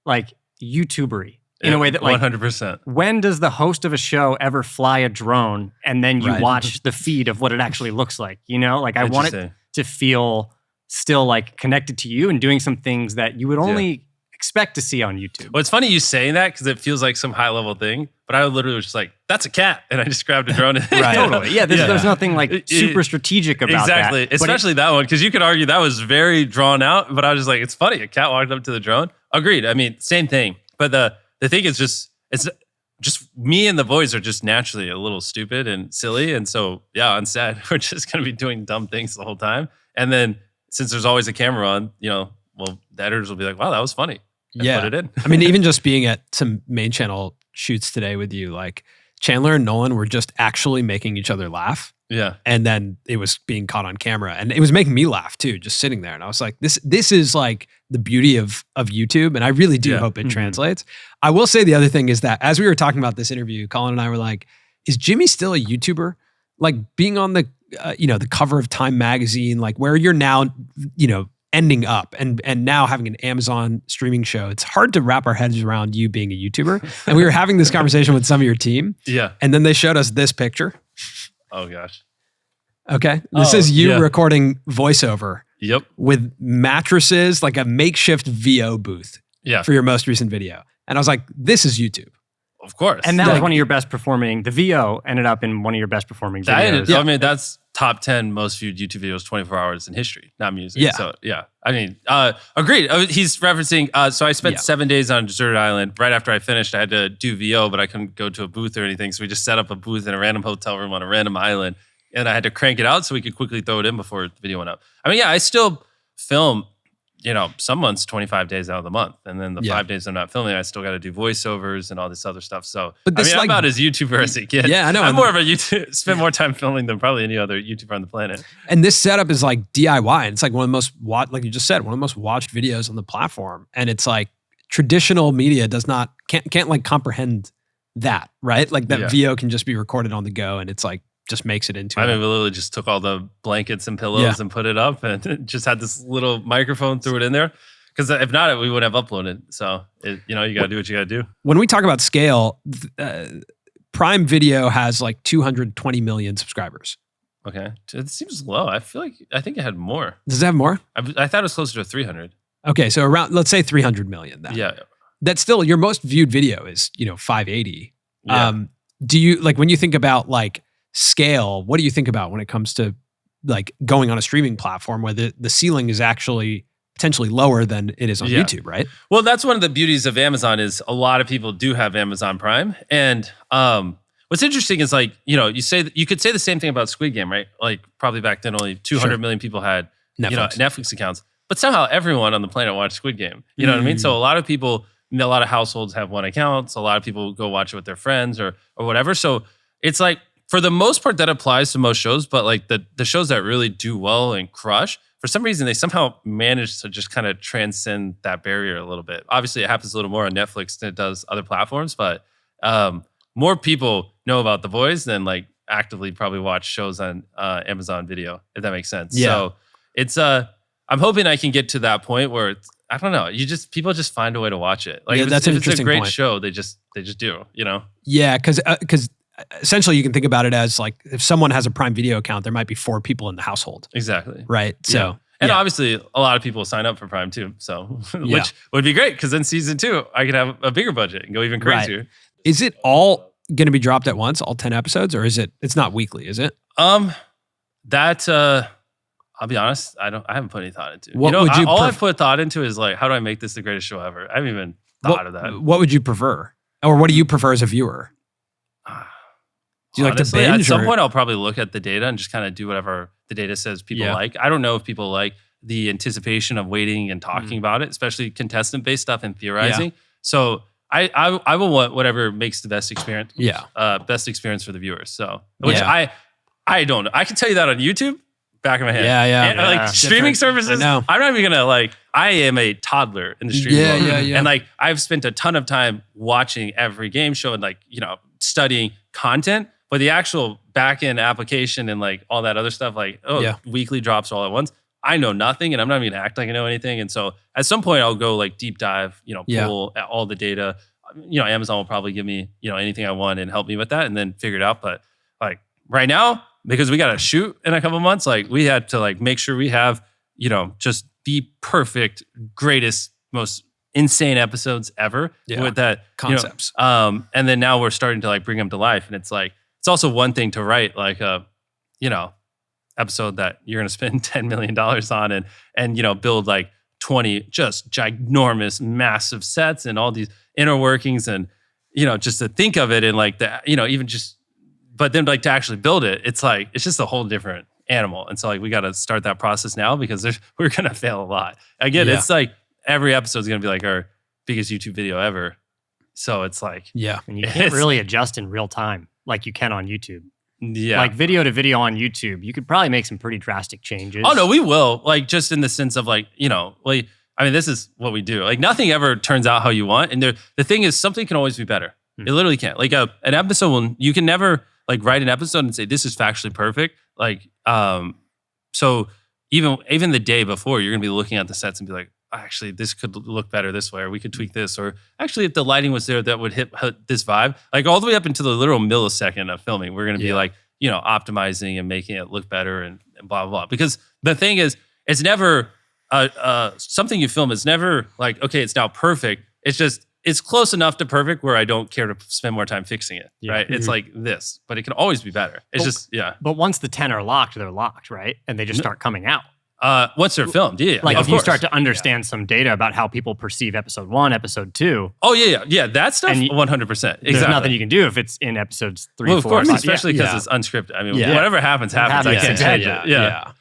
like YouTubery in a way that like 100%. When does the host of a show ever fly a drone and then you watch the feed of what it actually looks like? Like I want it to feel still like connected to you and doing some things that you would only expect to see on YouTube. Well, it's funny you saying that because it feels like some high level thing, but I literally was just like, "That's a cat," and I just grabbed a drone. Totally. Yeah. There's nothing like super strategic about that. Exactly. Especially that one, because you could argue that was very drawn out, but I was just like, it's funny. A cat walked up to the drone. Agreed. I mean, same thing. But the thing is it's just me and the boys are just naturally a little stupid and silly. And so, on set, we're just going to be doing dumb things the whole time. And then since there's always a camera on, the editors will be like, "Wow, that was funny." And put it in. I mean, even just being at some main channel shoots today with you, like Chandler and Nolan were just actually making each other laugh. Yeah. And then it was being caught on camera and it was making me laugh too, just sitting there. And I was like, this is like the beauty of YouTube. And I really do hope it translates. I will say the other thing is that as we were talking about this interview, Colin and I were like, is Jimmy still a YouTuber? Like being on the, the cover of Time magazine, like where you're now, ending up and now having an Amazon streaming show, it's hard to wrap our heads around you being a YouTuber. And we were having this conversation with some of your team. Yeah. And then they showed us this picture. Oh gosh. Okay. This is you recording voiceover. Yep. With mattresses, like a makeshift VO booth. Yeah. For your most recent video. And I was like, this is YouTube. Of course. And that was one of your best performing, the VO ended up in one of your best performing videos. I mean, that's top 10 most viewed YouTube videos 24 hours in history, not music. Yeah. So, I mean, agreed. He's referencing, so I spent 7 days on a deserted island. Right after I finished, I had to do VO, but I couldn't go to a booth or anything. So we just set up a booth in a random hotel room on a random island. And I had to crank it out so we could quickly throw it in before the video went up. I mean, I still film, some months 25 days out of the month. And then the 5 days I'm not filming, I still got to do voiceovers and all this other stuff. So, I'm about as YouTuber as it gets. Yeah, I know. I'm more of a YouTube, spend more time filming than probably any other YouTuber on the planet. And this setup is like DIY. And it's like one of the most, like you just said, one of the most watched videos on the platform. And it's like traditional media can't like comprehend that, right? Like that VO can just be recorded on the go and it's like, just makes it into we literally just took all the blankets and pillows and put it up and just had this little microphone, threw it in there. Because if not, we wouldn't have uploaded. So, you got to do what you got to do. When we talk about scale, Prime Video has like 220 million subscribers. Okay. It seems low. I think it had more. Does it have more? I thought it was closer to 300. Okay. So around, let's say 300 million then. Yeah. That's still, your most viewed video is, 580. Yeah. Do you, like, when you think about like scale, what do you think about when it comes to like going on a streaming platform where the ceiling is actually potentially lower than it is on YouTube, right? Well, that's one of the beauties of Amazon is a lot of people do have Amazon Prime. And what's interesting is like, you could say the same thing about Squid Game, right? Like probably back then only 200 million people had Netflix accounts, but somehow everyone on the planet watched Squid Game. You know what I mean? So a lot of people, a lot of households have one account. So a lot of people go watch it with their friends or whatever. So it's like, for the most part, that applies to most shows, but like the shows that really do well and crush, for some reason, they somehow manage to just kind of transcend that barrier a little bit. Obviously, it happens a little more on Netflix than it does other platforms, but more people know about The Boys than like actively probably watch shows on Amazon Video, if that makes sense. Yeah. So it's I'm hoping I can get to that point where it's, I don't know, people just find a way to watch it. Like that's an if it's a interesting great point. show, they just do, Yeah, because essentially you can think about it as like if someone has a Prime Video account, there might be 4 people in the household. Exactly. Right. So, and obviously a lot of people sign up for Prime too. So, which would be great because then season 2, I could have a bigger budget and go even crazier. Right. Is it all going to be dropped at once, all 10 episodes, or it's not weekly, is it? I'll be honest, I haven't put any thought into it. I've put thought into is like, how do I make this the greatest show ever? I haven't even thought of that. What would you prefer? Or what do you prefer as a viewer? Do you Honestly, like to binge? At some point, I'll probably look at the data and just kind of do whatever the data says people like. I don't know if people like the anticipation of waiting and talking about it, especially contestant-based stuff and theorizing. Yeah. So I will want whatever makes the best experience. Yeah. Best experience for the viewers. So, which I don't know. I can tell you that on YouTube, back of my head. Yeah. And, like streaming services, I'm not even gonna I am a toddler in the streaming world. Yeah. And like I've spent a ton of time watching every game show and studying content. But the actual back-end application and like all that other stuff, weekly drops all at once, I know nothing and I'm not even gonna act like I know anything. And so at some point I'll go like deep dive, pull all the data. Amazon will probably give me, anything I want and help me with that and then figure it out. But like right now, because we got to shoot in a couple months, like we had to like make sure we have, just the perfect, greatest, most insane episodes ever with that concepts. And then now we're starting to like bring them to life. And it's like, it's also one thing to write like a, episode that you're going to spend $10 million on and build like 20 just ginormous, massive sets and all these inner workings and, just to think of it and like the, even just, but then like to actually build it, it's like, it's just a whole different animal. And so like, we got to start that process now because we're going to fail a lot. Again, it's like every episode is going to be like our biggest YouTube video ever. So it's like, and you can't really adjust in real time like you can on YouTube. Yeah. Like video to video on YouTube, you could probably make some pretty drastic changes. Oh no, we will. Like just in the sense of like, this is what we do. Like nothing ever turns out how you want. And the thing is something can always be better. It literally can't. Like an episode, you can never like write an episode and say, this is factually perfect. Like, so even the day before, you're going to be looking at the sets and be like, actually, this could look better this way, or we could tweak this, or actually, if the lighting was there, that would hit this vibe. Like all the way up into the literal millisecond of filming, we're going to be like, optimizing and making it look better and blah, blah, blah. Because the thing is, it's never, something you film is never like, okay, it's now perfect. It's just, it's close enough to perfect where I don't care to spend more time fixing it, right? It's like this, but it can always be better. It's But once the 10 are locked, they're locked, right? And they just start coming out. Once they're filmed, Like if you start to understand some data about how people perceive episode 1, episode 2. Oh yeah, that stuff 100%. Exactly. There's nothing you can do if it's in episodes 3, 4, of course, 5. Especially because it's unscripted. I mean, whatever happens. I can't change it. Yeah.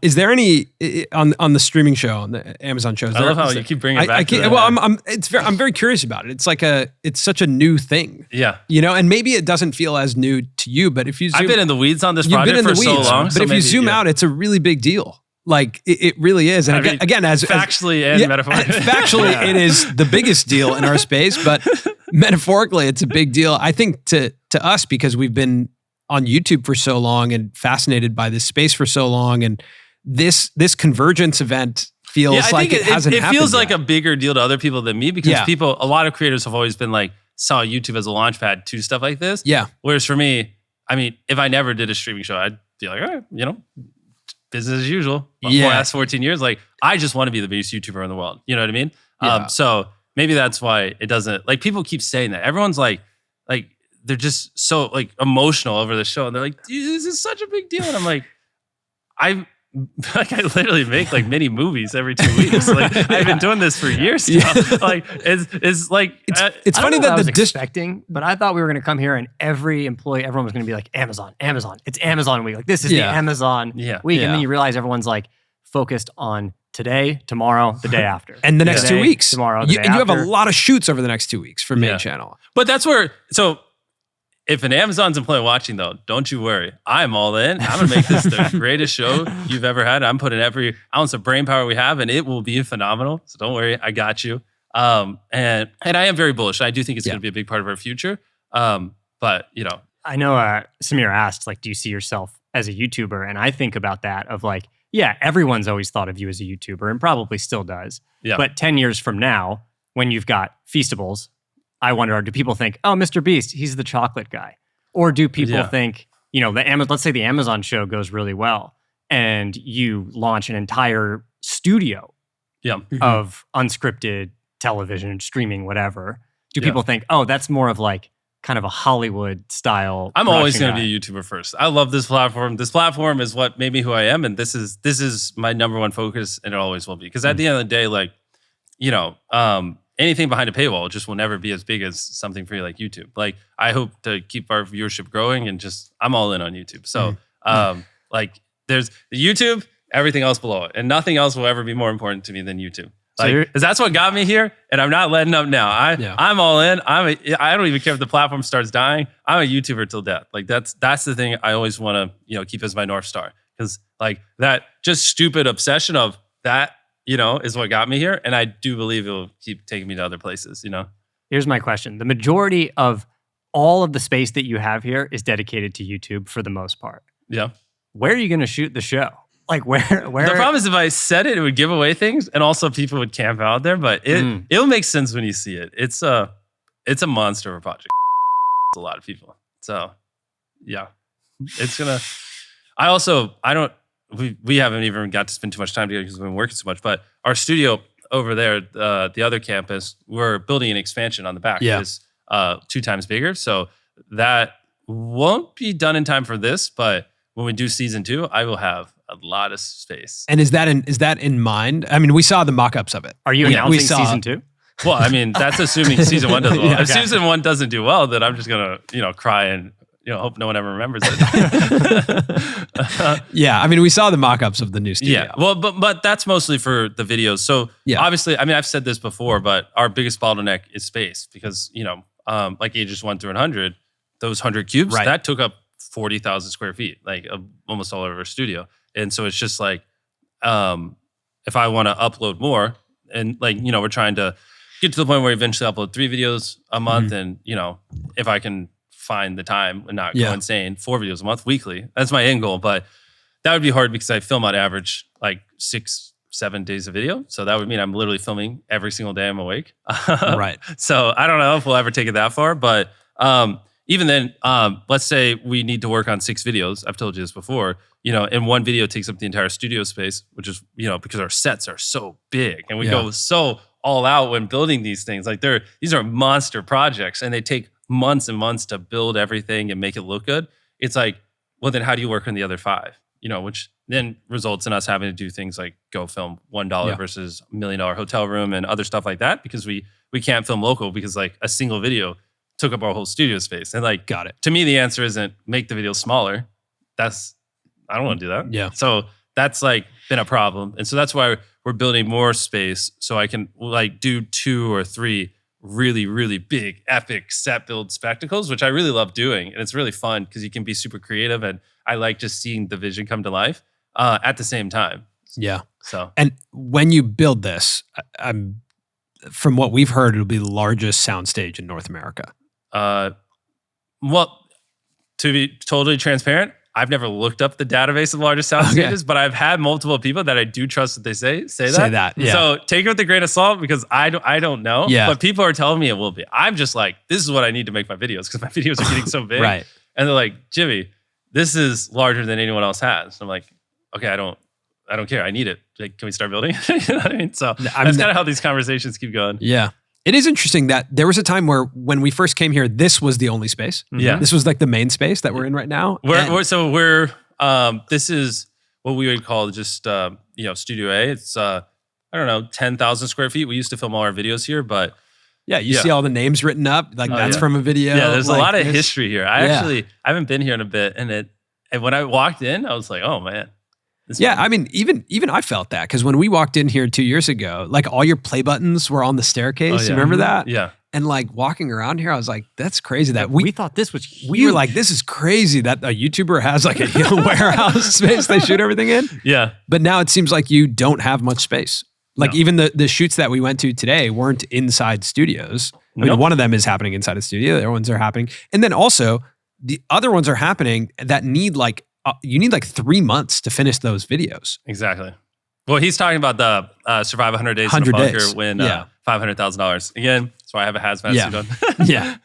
Is there any on the streaming show on the Amazon shows? I love how you keep bringing it back. I'm very curious about it. It's like it's such a new thing. Yeah, and maybe it doesn't feel as new to you, but if you zoom, I've been in the weeds on this project for so long. But if you zoom out, it's a really big deal. Like it really is. And again, as factually and metaphorically, factually, it is the biggest deal in our space, but metaphorically, it's a big deal. I think to us because we've been on YouTube for so long and fascinated by this space for so long. And this convergence event feels like it hasn't happened feels yet. like a bigger deal to other people than me because a lot of creators have always been like, saw YouTube as a launch pad to stuff like this. Yeah. Whereas for me, I mean, if I never did a streaming show, I'd be like, all right, you know, business as usual. For the last 14 years, like, I just want to be the biggest YouTuber in the world. You know what I mean? Yeah. So maybe that's why it doesn't, like, people keep saying that. Everyone's like, they're just so like emotional over the show. And they're like, dude, this is such a big deal. And I'm like, I literally make like mini movies every 2 weeks. Like I've been doing this for years now. Like it's like it's funny that I was expecting, but I thought we were going to come here and everyone was going to be like Amazon. It's Amazon week. Like this is the Amazon week, and then you realize everyone's like focused on today, tomorrow, the day after, and the next 2 weeks. Tomorrow, the day and you have after. a lot of shoots over the next 2 weeks for main channel. But that's where if an Amazon's employee watching, though, don't you worry. I'm all in. I'm going to make this the greatest show you've ever had. I'm putting every ounce of brain power we have, and it will be phenomenal. So don't worry. I got you. And I am very bullish. I do think it's going to be a big part of our future. But, you know. I know Samir asked, like, do you see yourself as a YouTuber? And I think about that of like, yeah, everyone's always thought of you as a YouTuber and probably still does. Yeah. But 10 years from now, when you've got Feastables, I wonder, do people think, oh, MrBeast, he's the chocolate guy? Or do people think, you know, let's say the Amazon show goes really well and you launch an entire studio of unscripted television, streaming, whatever. Do people think, oh, that's more of like kind of a Hollywood style? I'm always going to be a YouTuber first. I love this platform. This platform is what made me who I am. And this is my number one focus, and it always will be. Because at the end of the day, like, you know, anything behind a paywall just will never be as big as something free like YouTube. Like, I hope to keep our viewership growing, and I'm all in on YouTube. So, like, there's YouTube, everything else below it, and nothing else will ever be more important to me than YouTube. Like, because that's what got me here, and I'm not letting up now. I'm all in. I don't even care if the platform starts dying. I'm a YouTuber till death. Like, that's the thing I always want to keep as my North Star, because like that just stupid obsession of that. Is what got me here. And I do believe it will keep taking me to other places, Here's my question. The majority of all of the space that you have here is dedicated to YouTube for the most part. Yeah. Where are you going to shoot the show? Like where? The problem is if I said it would give away things, and also people would camp out there, but it'll make sense when you see it. It's a monster of a project. It's a lot of people. So yeah, it's going to, we haven't even got to spend too much time together because we've been working so much. But our studio over there, the other campus, we're building an expansion on the back. Yeah. It's 2 times bigger. So that won't be done in time for this. But when we do season 2, I will have a lot of space. And is that in mind? I mean, we saw the mock-ups of it. Are you announcing season 2? Well, I mean, that's assuming season 1 does well. If season 1 doesn't do well, then I'm just gonna cry and hope no one ever remembers it. Yeah, I mean, we saw the mock-ups of the new studio. Yeah, well, but that's mostly for the videos. So obviously, I mean, I've said this before, but our biggest bottleneck is space because, like ages 1 through 100, those 100 cubes, that took up 40,000 square feet, like almost all over our studio. And so it's just like, if I want to upload more, and like, we're trying to get to the point where we eventually upload 3 videos a month, and, if I can find the time and not go insane, 4 videos a month weekly. That's my end goal, but that would be hard because I film on average like 6-7 days of video. So that would mean I'm literally filming every single day I'm awake. Right. So I don't know if we'll ever take it that far, but even then, let's say we need to work on 6 videos. I've told you this before, and 1 video takes up the entire studio space, which is, because our sets are so big and we go so all out when building these things. Like these are monster projects and they take months and months to build everything and make it look good. It's like, well, then how do you work on the other 5? Which then results in us having to do things like go film $1 versus $1 million hotel room and other stuff like that, because we can't film local because like a single video took up our whole studio space. And like, got it. To me, the answer isn't make the video smaller. I don't want to do that. Yeah. So that's like been a problem. And so that's why we're building more space so I can like do 2 or 3 really, really big, epic set build spectacles, which I really love doing. And it's really fun because you can be super creative. And I like just seeing the vision come to life at the same time. Yeah. So, and when you build this, from what we've heard, it'll be the largest soundstage in North America. Well, to be totally transparent, I've never looked up the database of the largest sound stages, but I've had multiple people that I do trust that they say that. Say that. Yeah. So take it with a grain of salt because I don't know. Yeah. But people are telling me it will be. I'm just like, this is what I need to make my videos because my videos are getting so big. Right. And they're like, Jimmy, this is larger than anyone else has. And I'm like, okay, I don't care. I need it. Like, can we start building? You know what I mean? So that's kind of how these conversations keep going. Yeah. It is interesting that there was a time where when we first came here, this was the only space. Yeah. This was like the main space that we're in right now. This is what we would call just, Studio A. It's, 10,000 square feet. We used to film all our videos here, but yeah, you see all the names written up. Like that's from a video. Yeah, there's a lot of history here. I haven't been here in a bit. And when I walked in, I was like, oh man. I mean, even I felt that because when we walked in here 2 years ago, like all your play buttons were on the staircase. You remember that? Yeah. And like walking around here, I was like, that's crazy that we thought this was huge. We were like, this is crazy that a YouTuber has like a warehouse space they shoot everything in. Yeah. But now it seems like you don't have much space. Like even the shoots that we went to today weren't inside studios. I mean, one of them is happening inside a studio. The other ones are happening. And then also the other ones are happening that need you need like 3 months to finish those videos. Exactly. Well, he's talking about the survive 100 days in a bunker, win $500,000. Again, that's why I have a hazmat suit on. Yeah.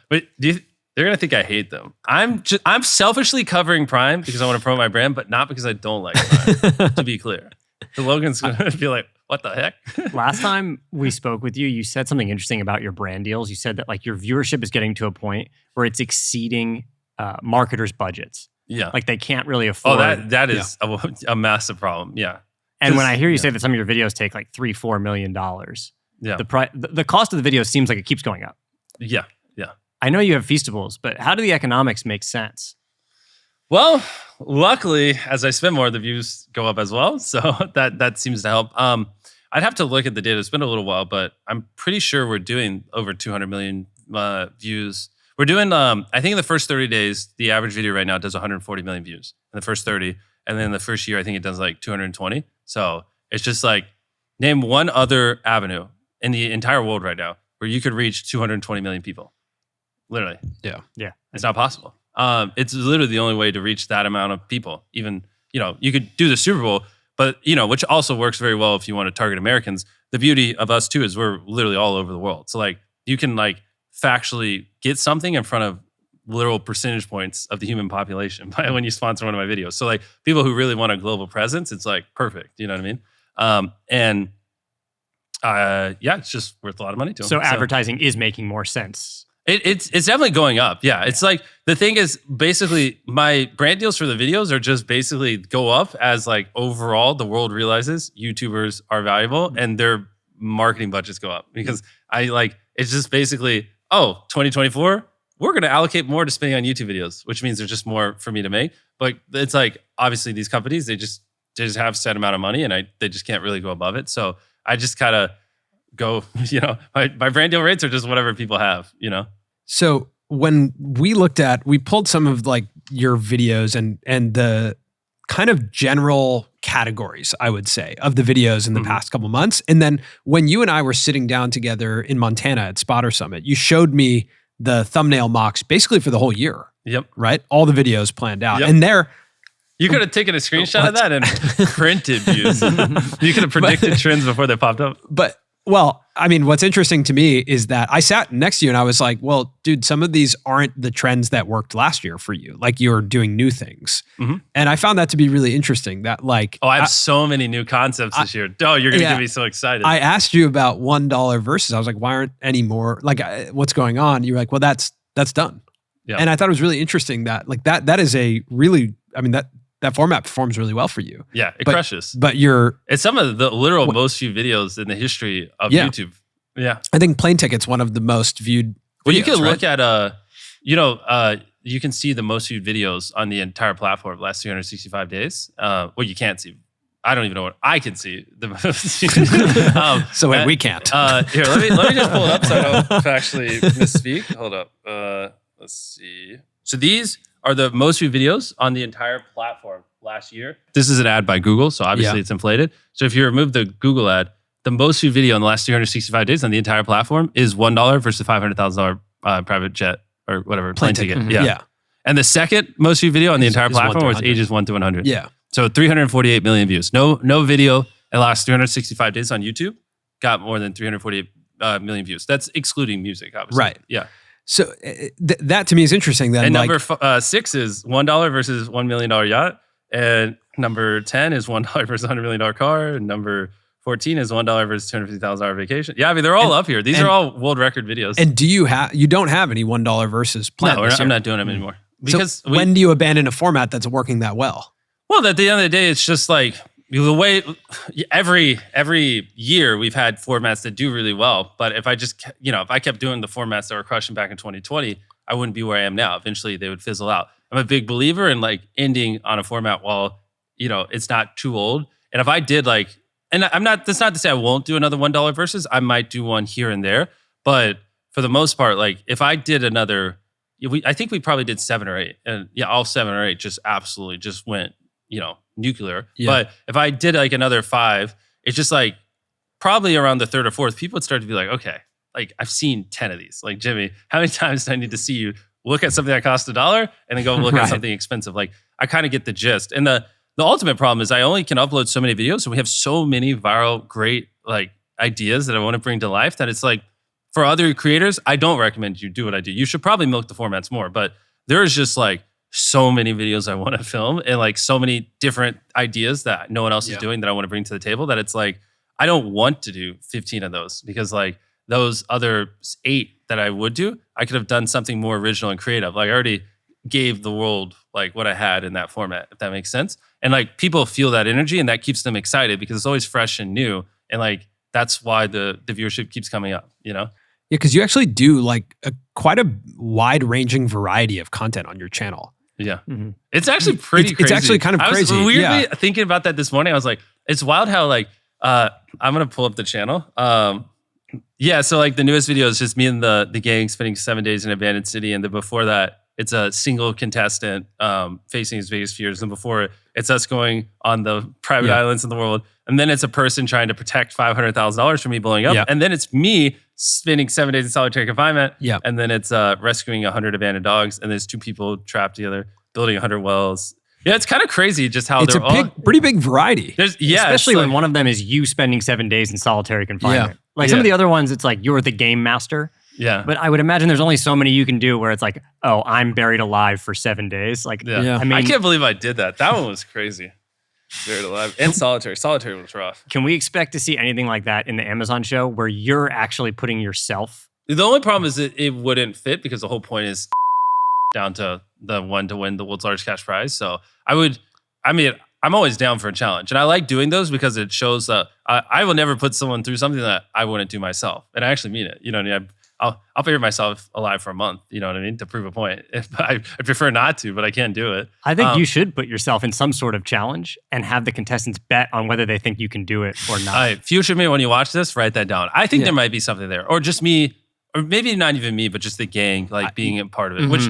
But they're gonna think I hate them. I'm selfishly covering Prime because I want to promote my brand, but not because I don't like Prime. To be clear, the Logan's gonna be like, "What the heck?" Last time we spoke with you, you said something interesting about your brand deals. You said that like your viewership is getting to a point where it's exceeding marketers' budgets. Yeah. Like they can't really afford. Oh, that is a massive problem. Yeah. And when I hear you say that some of your videos take like $3-4 million, the cost of the video seems like it keeps going up. Yeah. Yeah. I know you have Feastables, but how do the economics make sense? Well, luckily, as I spend more, the views go up as well. So that seems to help. I'd have to look at the data. It's been a little while, but I'm pretty sure we're doing over 200 million views. We're doing, I think in the first 30 days, the average video right now does 140 million views in the first 30. And then the first year, I think it does like 220. So it's just like, name one other avenue in the entire world right now where you could reach 220 million people. Literally. Yeah. It's not possible. It's literally the only way to reach that amount of people. Even, you could do the Super Bowl, but, which also works very well if you want to target Americans. The beauty of us too is we're literally all over the world. So like, you can like, factually get something in front of literal percentage points of the human population when you sponsor one of my videos. So like people who really want a global presence, it's like perfect. You know what I mean? It's just worth a lot of money to them. So advertising is making more sense. It's definitely going up. Yeah. It's like the thing is basically my brand deals for the videos are just basically go up as like overall the world realizes YouTubers are valuable and their marketing budgets go up because it's just basically 2024, we're going to allocate more to spending on YouTube videos, which means there's just more for me to make. But it's like, obviously these companies, they just have a set amount of money and they just can't really go above it. So I just kind of go, my brand deal rates are just whatever people have, So when we pulled some of like your videos and the kind of general categories, I would say, of the videos in the past couple months. And then when you and I were sitting down together in Montana at Spotter Summit, you showed me the thumbnail mocks basically for the whole year. Yep. Right? All the videos planned out. Yep. And there... You could have taken a screenshot of that and printed views. You could have predicted trends before they popped up. But, well, I mean, what's interesting to me is that I sat next to you and I was like, well, dude, some of these aren't the trends that worked last year for you. Like you're doing new things. Mm-hmm. And I found that to be really interesting that like... I have so many new concepts this year. Oh, you're going to get me so excited. I asked you about $1 versus. I was like, why aren't any more? Like what's going on? You were like, well, that's done. Yeah. And I thought it was really interesting that like that is a really, I mean, that format performs really well for you. Yeah, it crushes. But it's some of the literal most viewed videos in the history of YouTube. Yeah. I think Plane Ticket's one of the most viewed videos, well, you can look at, you can see the most viewed videos on the entire platform the last 365 days. Well, you can't see. I don't even know what I can see. So wait, we can't. Here, let me just pull it up so I don't actually misspeak. Hold up. Let's see. So these are the most viewed videos on the entire platform last year. This is an ad by Google, so obviously it's inflated. So if you remove the Google ad, the most viewed video in the last 365 days on the entire platform is $1 versus $500,000 private jet or whatever plane ticket. Mm-hmm. Yeah. And the second most viewed video on the entire platform was ages 1 to 100. Yeah. So 348 million views. No video in the last 365 days on YouTube got more than 348 million views. That's excluding music, obviously. Right. Yeah. So that to me is interesting. Then, and number 6 is $1 versus $1 million yacht. And number 10 is $1 versus $100 million car. And number 14 is $1 versus $250,000 vacation. Yeah, I mean, they're all up here. These are all world record videos. And do you don't have any $1 versus plan? No, I'm not doing them anymore. Because when do you abandon a format that's working that well? Well, at the end of the day, it's just like the way every year we've had formats that do really well. But if I just, if I kept doing the formats that were crushing back in 2020, I wouldn't be where I am now. Eventually they would fizzle out. I'm a big believer in like ending on a format while, it's not too old. And if I did and that's not to say I won't do another $1 versus, I might do one here and there. But for the most part, like if I did another, I think we probably did 7 or 8, and all 7 or 8 just absolutely just went, nuclear. Yeah. But if I did like another 5, it's just like probably around the 3rd or 4th, people would start to be like, okay, like I've seen 10 of these. Like, Jimmy, how many times do I need to see you look at something that costs $1 and then go look at something expensive? Like, I kind of get the gist. And the ultimate problem is I only can upload so many videos, and we have so many viral, great like ideas that I want to bring to life that it's like, for other creators, I don't recommend you do what I do. You should probably milk the formats more, but there's just like so many videos I want to film and like so many different ideas that no one else is doing that I want to bring to the table that it's like, I don't want to do 15 of those because like those other 8 that I would do, I could have done something more original and creative. Like I already gave the world like what I had in that format, if that makes sense. And like people feel that energy and that keeps them excited because it's always fresh and new. And like, that's why the viewership keeps coming up, Yeah, because you actually do like quite a wide-ranging variety of content on your channel. Yeah. Mm-hmm. It's actually pretty crazy. It's actually kind of crazy. I was weirdly thinking about that this morning. I was like, it's wild how like, I'm going to pull up the channel. So like the newest video is just me and the gang spending 7 days in an abandoned city. And then before that, it's a single contestant facing his biggest fears. And before it's us going on the private islands in the world. And then it's a person trying to protect $500,000 from me blowing up. Yep. And then it's me spending 7 days in solitary confinement. Yep. And then it's rescuing 100 abandoned dogs. And there's 2 people trapped together, building 100 wells. Yeah, it's kind of crazy just how it's pretty big variety. Especially when one of them is you spending 7 days in solitary confinement. Like some of the other ones, it's like you're the game master. Yeah. But I would imagine there's only so many you can do where it's like, oh, I'm buried alive for 7 days. Like, I mean, I can't believe I did that. That one was crazy. Buried alive and solitary. Solitary was rough. Can we expect to see anything like that in the Amazon show where you're actually putting yourself? The only problem is that it wouldn't fit because the whole point is down to the one to win the world's largest cash prize. So I'm always down for a challenge. And I like doing those because it shows that I will never put someone through something that I wouldn't do myself. And I actually mean it. You know what I mean? I'll bury myself alive for a month, you know what I mean, to prove a point. I prefer not to, but I can't do it. I think you should put yourself in some sort of challenge and have the contestants bet on whether they think you can do it or not. Future me, when you watch this, write that down. I think there might be something there. Or just me, or maybe not even me, but just the gang, like being a part of it, which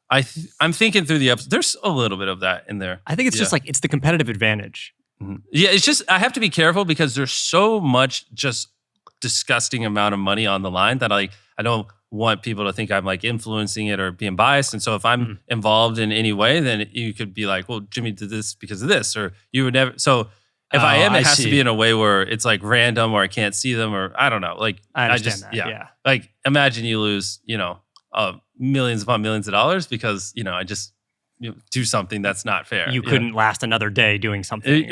I'm thinking through the episode. There's a little bit of that in there. I think it's just like, it's the competitive advantage. Mm-hmm. Yeah, it's just, I have to be careful because there's so much just disgusting amount of money on the line that I don't want people to think I'm like influencing it or being biased. And so if I'm involved in any way, then you could be like, well, Jimmy did this because of this, or you would never. So if I am, it has to be in a way where it's like random or I can't see them or I don't know. Like I understand that. Yeah. Like imagine you lose, millions upon millions of dollars because, I just do something that's not fair. You couldn't last another day doing something.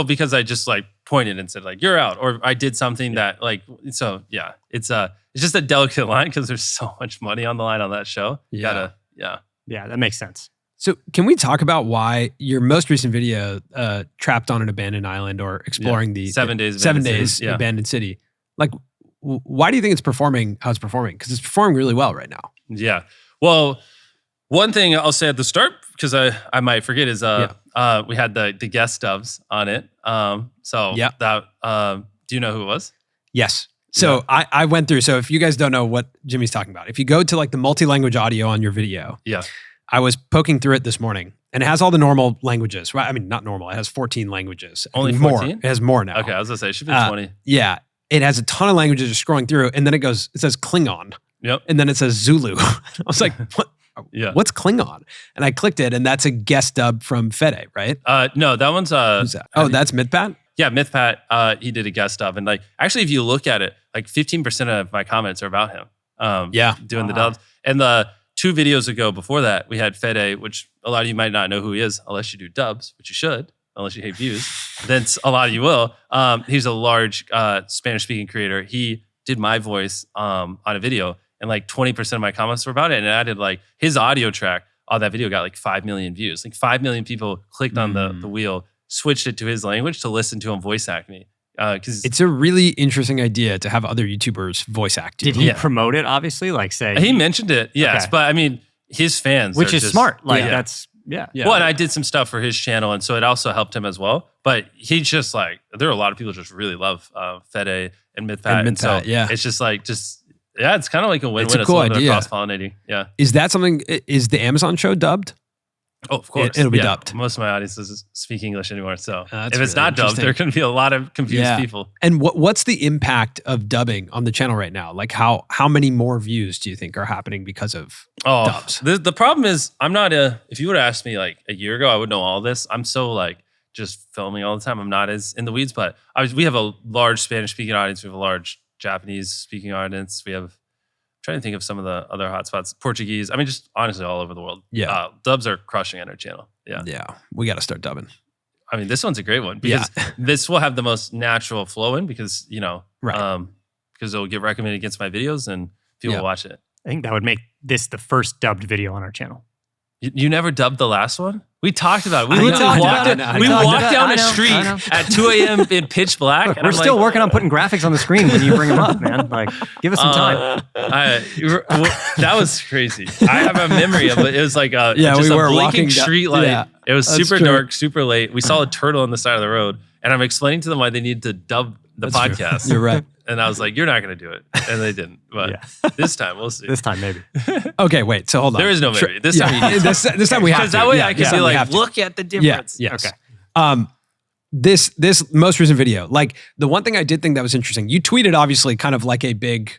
Because I just like pointed and said like, you're out. Or I did something that like, so yeah, it's just a delicate line because there's so much money on the line on that show. You gotta. Yeah, that makes sense. So can we talk about why your most recent video, Trapped on an Abandoned Island or exploring the 7 days abandoned city, like why do you think it's performing how it's performing? Because it's performing really well right now. Yeah. Well, one thing I'll say at the start, because I might forget, is we had the guest doves on it. Do you know who it was? Yes. So I went through. So if you guys don't know what Jimmy's talking about, if you go to like the multi-language audio on your video, I was poking through it this morning, and it has all the normal languages, right? I mean, not normal. It has 14 languages. Only 14? It has more now. Okay, I was gonna say it should be 20. Yeah, it has a ton of languages just scrolling through, and then it says Klingon. Yep. And then it says Zulu. I was like, what? what's Klingon? And I clicked it, and that's a guest dub from Fede, right? No, that one's Who's that? Oh, that's MythPat? Yeah, MythPat. He did a guest dub, and like actually, if you look at it, like 15% of my comments are about him. Doing the dubs. And the 2 videos ago before that, we had Fede, which a lot of you might not know who he is unless you do dubs, which you should, unless you hate views. Then a lot of you will. He's a large Spanish-speaking creator. He did my voice on a video, and like 20% of my comments were about it. And it added like his audio track on that video got like 5 million views. Like 5 million people clicked on the wheel, switched it to his language to listen to him voice act me. Because it's a really interesting idea to have other YouTubers voice act you. Did he promote it? Obviously, like say he mentioned it, yes. Okay. But I mean, his fans, which is just smart. Like that's Well, and I did some stuff for his channel, and so it also helped him as well. But he's just like, there are a lot of people just really love Fede and MythPat. And so it's just like it's kind of like a win-win. It's a cool idea. Cross-pollinating. Yeah. Is that something? Is the Amazon show dubbed? Oh, of course. It'll be dubbed. Most of my audience doesn't speak English anymore. So if it's not dubbed, there can be a lot of confused people. And what's the impact of dubbing on the channel right now? Like how many more views do you think are happening because of dubs? The problem is I'm not if you would have asked me like a year ago, I would know all this. I'm so like just filming all the time. I'm not as in the weeds, but we have a large Spanish speaking audience. We have a large Japanese speaking audience. We have, trying to think of some of the other hotspots. Portuguese. I mean, just honestly all over the world. Yeah. Dubs are crushing on our channel. Yeah. Yeah. We got to start dubbing. I mean, this one's a great one because this will have the most natural flow in because, because it'll get recommended against my videos and people will watch it. I think that would make this the first dubbed video on our channel. You never dubbed the last one? We talked about it. We literally walked down a street at 2 a.m. in pitch black. Look, we're still working on putting graphics on the screen when you bring them up, man. Like, give us some time. That was crazy. I have a memory of it. It was like just a blinking street light. Yeah, it was super dark, super late. We saw a turtle on the side of the road, and I'm explaining to them why they need to dub the podcast. True. You're right. And I was like, you're not going to do it. And they didn't. But this time, we'll see. This time, maybe. Okay, wait. So hold on. There is no maybe. This time, this time we have to. Because that way I can be like, look at the difference. Yes. Okay. This most recent video, like the one thing I did think that was interesting, you tweeted obviously kind of like a big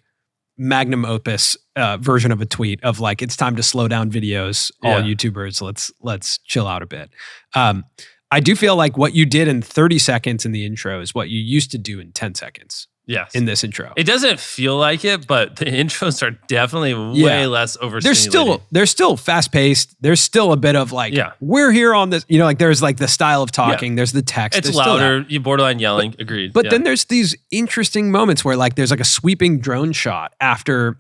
magnum opus version of a tweet of like, it's time to slow down videos, all YouTubers, let's chill out a bit. I do feel like what you did in 30 seconds in the intro is what you used to do in 10 seconds. Yes. In this intro. It doesn't feel like it, but the intros are definitely way less overstimulating. They're still fast-paced. There's still a bit of like, we're here on this, like there's like the style of talking, there's the text. It's louder, you borderline yelling, agreed. But then there's these interesting moments where like there's like a sweeping drone shot after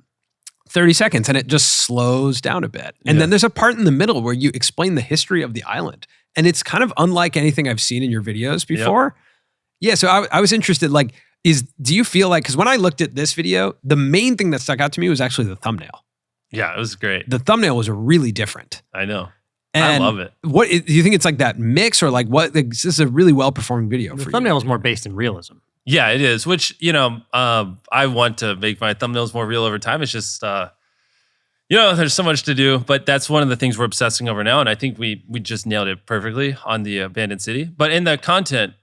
30 seconds and it just slows down a bit. And then there's a part in the middle where you explain the history of the island. And it's kind of unlike anything I've seen in your videos before. Yeah, so I was interested, like, do you feel like, because when I looked at this video, the main thing that stuck out to me was actually the thumbnail. Yeah, it was great. The thumbnail was really different. I know. And I love it. What do you think it's like that mix or like what? This is a really well-performing video for you. The thumbnail is more based in realism. Yeah, it is, which, I want to make my thumbnails more real over time. It's just, there's so much to do, but that's one of the things we're obsessing over now. And I think we just nailed it perfectly on the abandoned city. But in the content,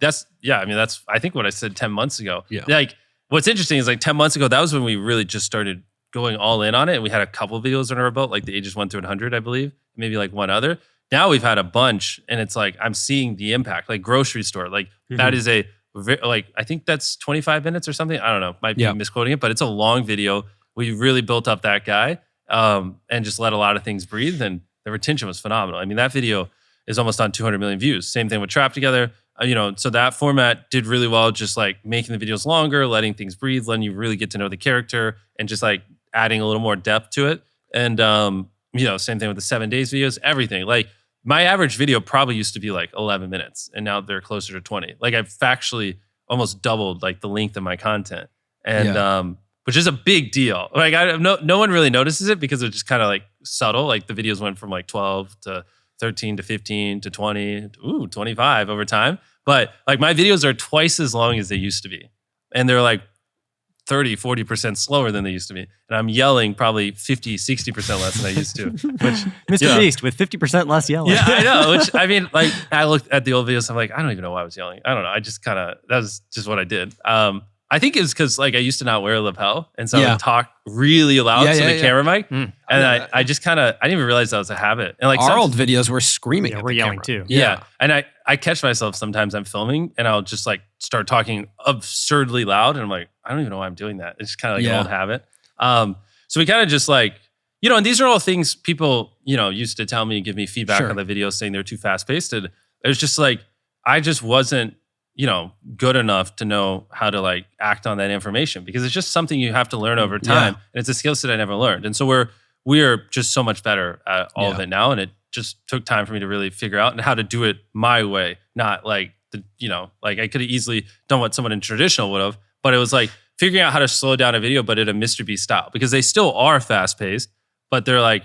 that's I think what I said 10 months ago. Yeah. Like, what's interesting is like 10 months ago, that was when we really just started going all in on it. And we had a couple videos under our belt, like the ages 1 through 100, I believe, maybe like one other. Now we've had a bunch and it's like, I'm seeing the impact, like grocery store, like that is I think that's 25 minutes or something. I don't know, might be misquoting it, but it's a long video. We really built up that guy. And just let a lot of things breathe, and the retention was phenomenal. I mean, that video is almost on 200 million views. Same thing with Trapped Together. So that format did really well, just like making the videos longer, letting things breathe, letting you really get to know the character, and just like adding a little more depth to it. And same thing with the 7 days videos, everything. Like my average video probably used to be like 11 minutes, and now they're closer to 20. Like I've factually almost doubled like the length of my content, and which is a big deal. Like no one really notices it because it's just kind of like subtle. Like the videos went from like 12 to 13 to 15 to 20, 25 over time. But like my videos are twice as long as they used to be. And they're like 30, 40% slower than they used to be. And I'm yelling probably 50, 60% less than I used to. Which MrBeast with 50% less yelling. Yeah, I know. Which I mean, like I looked at the old videos, I'm like, I don't even know why I was yelling. I don't know. I just that was just what I did. I think it's because like I used to not wear a lapel, and so I would talk really loud to the camera mic, and I just kind of I didn't even realize that was a habit. And like our old videos were screaming, we're yelling too. Yeah, and I catch myself sometimes I'm filming, and I'll just like start talking absurdly loud, and I'm like, I don't even know why I'm doing that. It's kind of like an old habit. So we kind of just like, you know, and these are all things people, you know, used to tell me and give me feedback on the videos saying they're too fast paced, and it was just like I just wasn't, you know, good enough to know how to like act on that information, because it's just something you have to learn over time, and it's a skill set I never learned. And so we're just so much better at all of it now, and it just took time for me to really figure out and how to do it my way, not like you know, like I could have easily done what someone in traditional would have, but it was like figuring out how to slow down a video, but at a MrBeast style, because they still are fast paced, but they're like,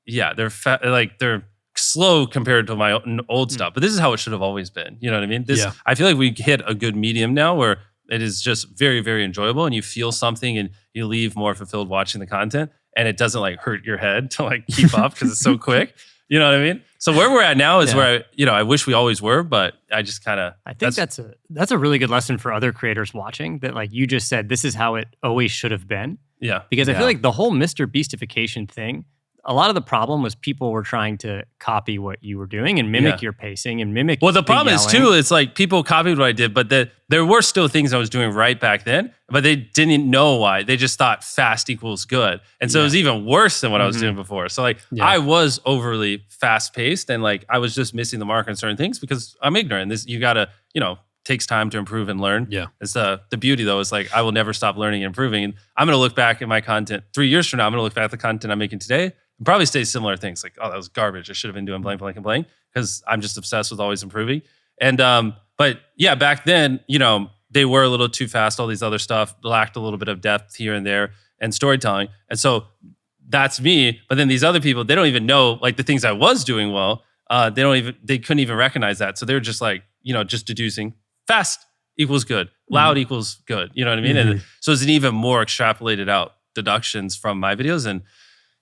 they're slow compared to my old stuff, but this is how it should have always been. You know what I mean? I feel like we hit a good medium now where it is just very, very enjoyable, and you feel something and you leave more fulfilled watching the content, and it doesn't like hurt your head to like keep up because it's so quick. You know what I mean? So where we're at now is where I wish we always were, but I just kind of. I think that's a really good lesson for other creators watching. That like you just said, this is how it always should have been. Yeah, because I feel like the whole MrBeastification thing, a lot of the problem was people were trying to copy what you were doing and mimic your pacing and mimic. Well, the problem is too, it's like people copied what I did, but there were still things I was doing right back then, but they didn't know why. They just thought fast equals good. And so it was even worse than what I was doing before. So like I was overly fast paced, and like I was just missing the mark on certain things because I'm ignorant. You gotta, you know, takes time to improve and learn. Yeah. It's the beauty though, is like I will never stop learning and improving. And I'm gonna look back at my content 3 years from now, I'm gonna look back at the content I'm making today and probably say similar things like, oh, that was garbage. I should have been doing blank, blank, and blank, because I'm just obsessed with always improving. And but yeah, back then, you know, they were a little too fast, all these other stuff, lacked a little bit of depth here and there and storytelling. And so that's me. But then these other people, they don't even know like the things I was doing well. They couldn't even recognize that. So they're just like, you know, just deducing fast equals good, loud equals good. You know what I mean? And so it's an even more extrapolated out deductions from my videos. And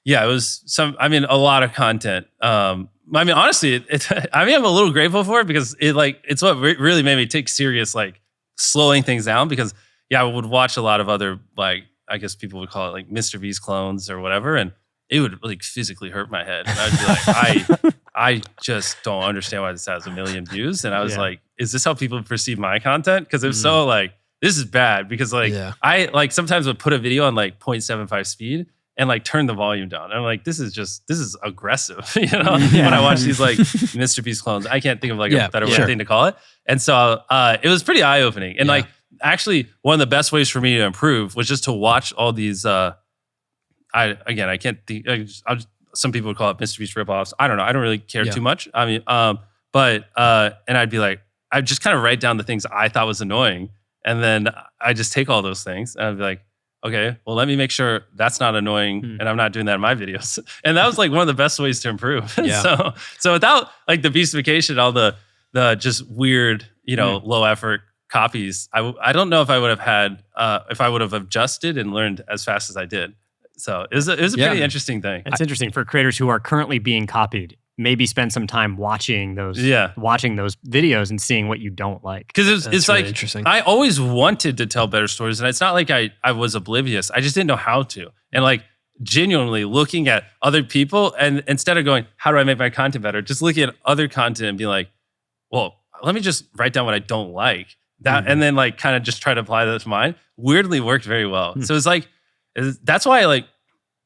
yeah, it was a lot of content. I mean, honestly, I'm a little grateful for it, because it's what really made me take serious, like slowing things down, because I would watch a lot of other, like, I guess people would call it like MrBeast clones or whatever. And it would like physically hurt my head. And I'd be like, I just don't understand why this has 1 million views. And I was like, is this how people perceive my content? Because if so, like, this is bad, because like I like sometimes would put a video on like 0.75 speed and like turn the volume down. And I'm like, this is aggressive, you know? When I watch these like MrBeast clones, I can't think of like a better thing to call it. And so it was pretty eye-opening. And like, actually one of the best ways for me to improve was just to watch all these, I can't think, some people would call it MrBeast ripoffs. I don't know. I don't really care too much. I mean, and I'd be like, I'd just kind of write down the things I thought was annoying. And then I just take all those things and I'd be like, okay, well, let me make sure that's not annoying and I'm not doing that in my videos. And that was like one of the best ways to improve. So without like the beastification, all the just weird, you know, low effort copies, I don't know if I would have had, if I would have adjusted and learned as fast as I did. So it was a pretty interesting thing. It's interesting for creators who are currently being copied. Maybe spend some time watching those videos and seeing what you don't like. Because it's really like, interesting. I always wanted to tell better stories, and it's not like I was oblivious. I just didn't know how to. And like genuinely looking at other people, and instead of going, how do I make my content better? Just looking at other content and be like, well, let me just write down what I don't like. That and then like kind of just try to apply that to mine. Weirdly worked very well. So it's like, that's why like,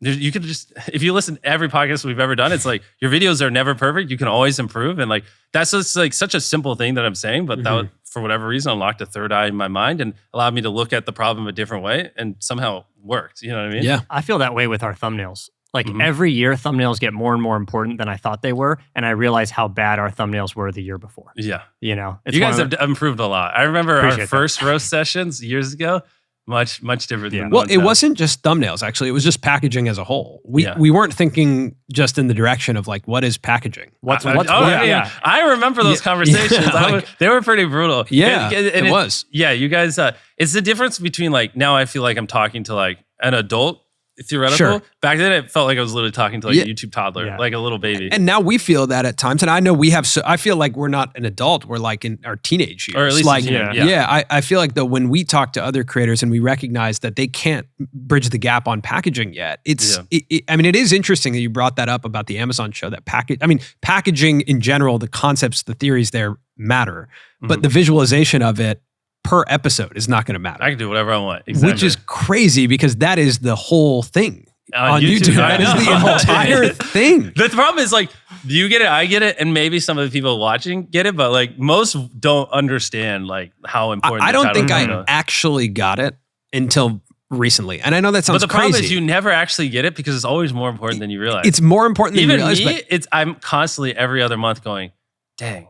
you can just, if you listen to every podcast we've ever done, it's like your videos are never perfect. You can always improve. And like, that's just like such a simple thing that I'm saying, but that would, for whatever reason, unlocked a third eye in my mind and allowed me to look at the problem a different way, and somehow worked. You know what I mean? Yeah. I feel that way with our thumbnails. Like every year, thumbnails get more and more important than I thought they were. And I realize how bad our thumbnails were the year before. Yeah. You know, you guys have improved a lot. I remember our first roast sessions years ago. Much different than well, it wasn't just thumbnails, actually. It was just packaging as a whole. We weren't thinking just in the direction of like, what is packaging? I remember those conversations. They were pretty brutal. Yeah, and it was. Yeah, you guys, it's the difference between like, now I feel like I'm talking to like an adult theoretical. Sure. Back then, it felt like I was literally talking to like Yeah. a YouTube toddler, like a little baby. And now we feel that at times. And I know we have, I feel like we're not an adult. We're like in our teenage years. Or at least like, I feel like though when we talk to other creators and we recognize that they can't bridge the gap on packaging yet, I mean, it is interesting that you brought that up about the Amazon show, that packaging in general, the concepts, the theories there matter, but the visualization of it per episode is not going to matter. I can do whatever I want. Exactly. Which is crazy because that is the whole thing on YouTube. That is the entire thing. The problem is like, you get it, I get it, and maybe some of the people watching get it, but like most don't understand like how important I don't think I actually got it until recently. And I know that sounds crazy. But the problem is you never actually get it because it's always more important than you realize. It's more important than you realize. Even me, I'm constantly every other month going, dang,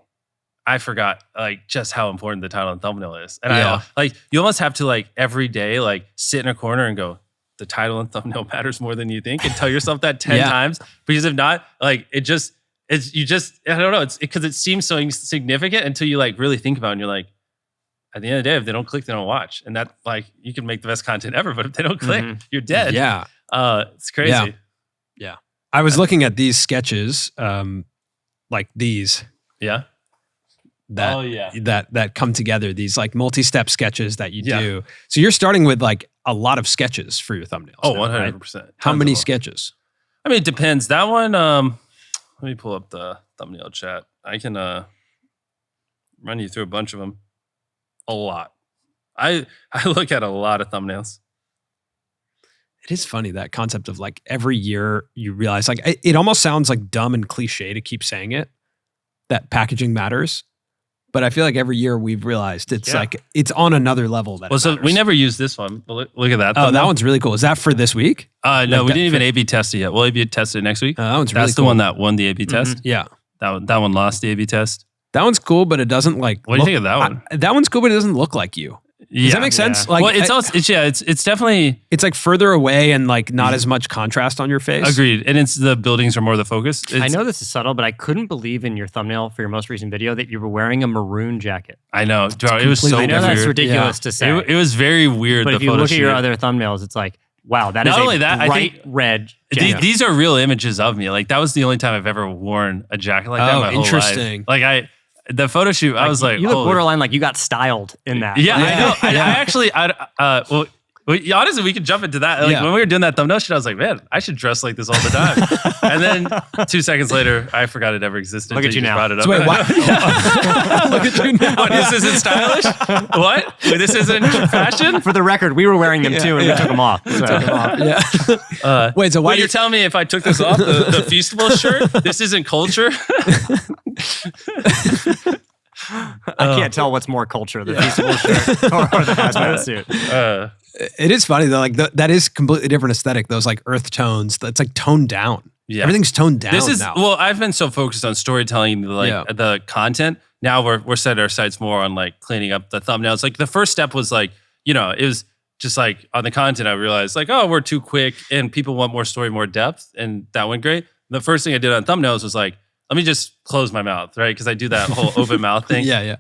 I forgot like just how important the title and thumbnail is. And I like, you almost have to like every day, like sit in a corner and go, the title and thumbnail matters more than you think, and tell yourself that 10 times, because if not, like I don't know. It's because it seems so insignificant until you like really think about it and you're like, at the end of the day, if they don't click, they don't watch. And that like, you can make the best content ever, but if they don't click, you're dead. Yeah. It's crazy. Yeah. I was looking at these sketches, like these. Yeah. That come together, these like multi-step sketches that you do. So you're starting with like a lot of sketches for your thumbnails. Oh, 100%. Right? How many sketches? I mean, it depends. That one, let me pull up the thumbnail chat. I can run you through a bunch of them. A lot. I look at a lot of thumbnails. It is funny, that concept of like every year you realize, like it almost sounds like dumb and cliche to keep saying it, that packaging matters. But I feel like every year we've realized it's like it's on another level. So we never used this one. But look at that. Oh, that one's really cool. Is that for this week? No, we didn't even A/B test it yet. We'll A/B test it next week. That one's really cool. That's the one that won the A/B test. Yeah. That one lost the A/B test. That one's cool, but it doesn't like. What do you think of that one? That one's cool, but it doesn't look like you. Does that make sense? Like, well, it's definitely, it's like further away and like not as much contrast on your face. Agreed. And it's the buildings are more the focus. I know this is subtle, but I couldn't believe in your thumbnail for your most recent video that you were wearing a maroon jacket. I know. It was so weird. I know that's ridiculous to say. It was very weird. But if you look at your other thumbnails, it's like, wow, that is a bright red jacket. These are real images of me. Like that was the only time I've ever worn a jacket like that in my whole life. Interesting. Like the photo shoot, I was like, you look borderline like you got styled in that. Yeah, I know. I actually, honestly, we could jump into that. Like when we were doing that thumbnail shit, I was like, man, I should dress like this all the time. And then 2 seconds later, I forgot it ever existed. Look at you now. Brought it up. So wait, what? Look at you now. What, this isn't stylish? What? This isn't fashion? For the record, we were wearing them too, and we took them off. So. Wait, so why you're telling me if I took this off, the Feastables shirt, this isn't culture? I can't tell what's more culture, the Feastables shirt or the hazmat suit. It is funny though, like that is completely different aesthetic. Those like earth tones, that's like toned down. Yeah, everything's toned down. This is now. Well, I've been so focused on storytelling, like the content. Now we're setting our sights more on like cleaning up the thumbnails. Like the first step was like, it was just like on the content. I realized like, oh, we're too quick, and people want more story, more depth, and that went great. The first thing I did on thumbnails was like, let me just close my mouth, right? Because I do that whole open mouth thing. Yeah.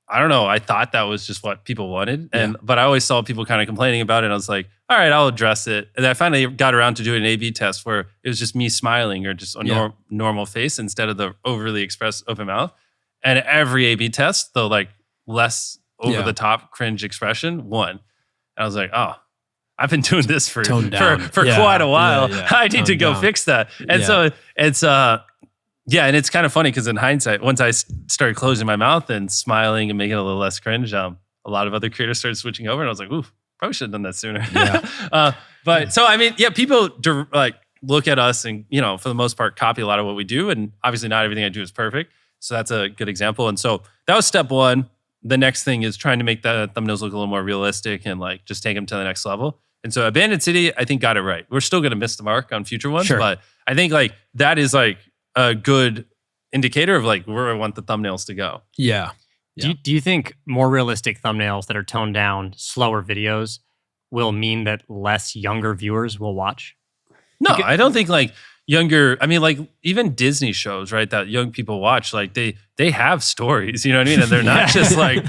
I don't know. I thought that was just what people wanted. But I always saw people kind of complaining about it. And I was like, all right, I'll address it. And I finally got around to doing an A/B test where it was just me smiling or just a normal face instead of the overly expressed open mouth. And every A/B test, the like less over the top cringe expression won. And I was like, oh, I've been doing this for quite a while. I need to go fix that. And so it's and it's kind of funny because in hindsight, once I started closing my mouth and smiling and making it a little less cringe, a lot of other creators started switching over, and I was like, ooh, probably should have done that sooner. But so I mean, people like look at us and for the most part copy a lot of what we do, and obviously not everything I do is perfect. So that's a good example. And so that was step one. The next thing is trying to make the thumbnails look a little more realistic and like just take them to the next level. And so Abandoned City, I think, got it right. We're still going to miss the mark on future ones, but I think like that is like a good indicator of like where I want the thumbnails to go. Yeah. Do you think more realistic thumbnails that are toned down, slower videos will mean that less younger viewers will watch? No, I don't think like younger, I mean, like even Disney shows, right? That young people watch, like they have stories, you know what I mean? And they're not just like,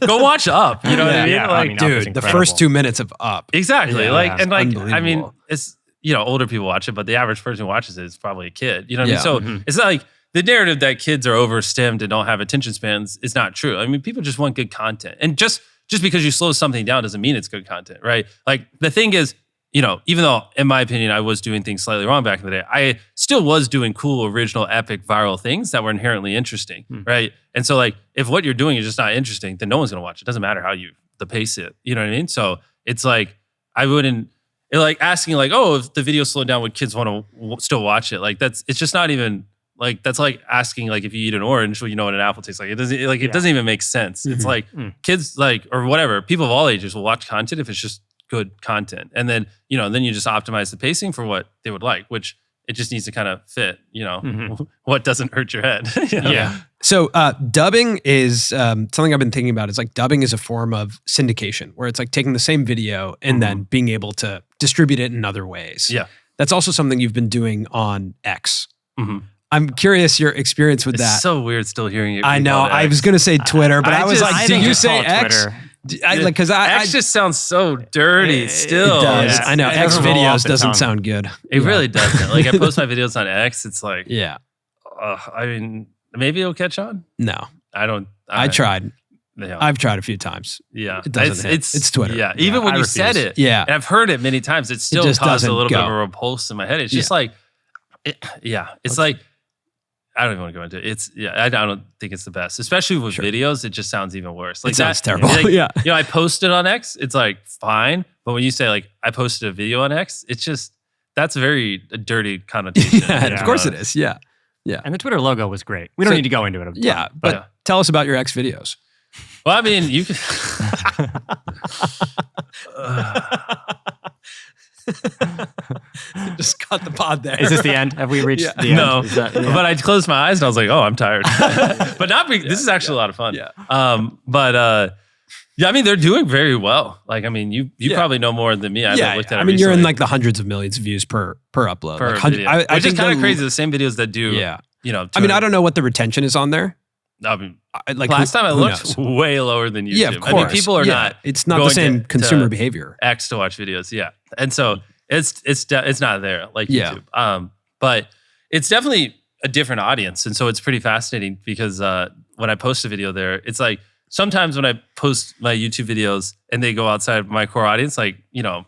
go watch Up, you know what I mean? Yeah, like, dude, the first 2 minutes of Up. Exactly. I mean, it's, older people watch it, but the average person who watches it is probably a kid, you know what I mean? So it's not like the narrative that kids are overstimmed and don't have attention spans is not true. I mean, people just want good content. And just because you slow something down doesn't mean it's good content, right? Like the thing is, even though in my opinion, I was doing things slightly wrong back in the day, I still was doing cool, original, epic, viral things that were inherently interesting, right? And so like, if what you're doing is just not interesting, then no one's going to watch it. It doesn't matter how the pace it, you know what I mean? So it's like, I wouldn't, like asking like, oh, if the video slowed down, would kids want to still watch it? Like it's just not even like, that's like asking like, if you eat an orange, well, you know what an apple tastes like. It doesn't even make sense. It's like kids like, or whatever, people of all ages will watch content if it's just good content. And then, then you just optimize the pacing for what they would like, which it just needs to kind of fit, what doesn't hurt your head. Yeah. So dubbing is something I've been thinking about. Is like dubbing is a form of syndication where it's like taking the same video and then being able to distribute it in other ways. Yeah. That's also something you've been doing on X. I'm curious your experience with that. It's so weird still hearing it. I know. I was going to say Twitter, but I was like, do you say X? Twitter. X just sounds so dirty still. It does. Yeah. I know. X videos doesn't sound good. It really doesn't. Like I post my videos on X. It's like, I mean, maybe it'll catch on. No. I tried. Yeah. I've tried a few times. Yeah. It doesn't hit. It's Twitter. Yeah. Even when you said it. Yeah. And I've heard it many times. It still caused a little bit of a repulse in my head. It's just like, it's like, I don't even want to go into it. I don't think it's the best, especially with videos. It just sounds even worse. Like it sounds terrible. Like, I posted on X. It's like fine, but when you say like I posted a video on X, it's just that's a very dirty connotation. Of course it is. Yeah. And the Twitter logo was great. We don't need to go into it. But tell us about your X videos. Well, I mean, you can. Just cut the pod there. Is this the end? Have we reached the end? No, but I closed my eyes and I was like, oh, I'm tired. But this is actually a lot of fun. Yeah. I mean, they're doing very well. Like, I mean, you probably know more than me. I haven't looked at it. I mean, you're in like the hundreds of millions of views per upload. Per like video. Which is kind of crazy. The same videos that do, I mean, I don't know what the retention is on there. I mean, like last time I looked, way lower than YouTube. Yeah, of course. I mean, people are not. It's not the same consumer behavior. X to watch videos, and so it's not there like YouTube. But it's definitely a different audience, and so it's pretty fascinating because when I post a video there, it's like sometimes when I post my YouTube videos and they go outside of my core audience, like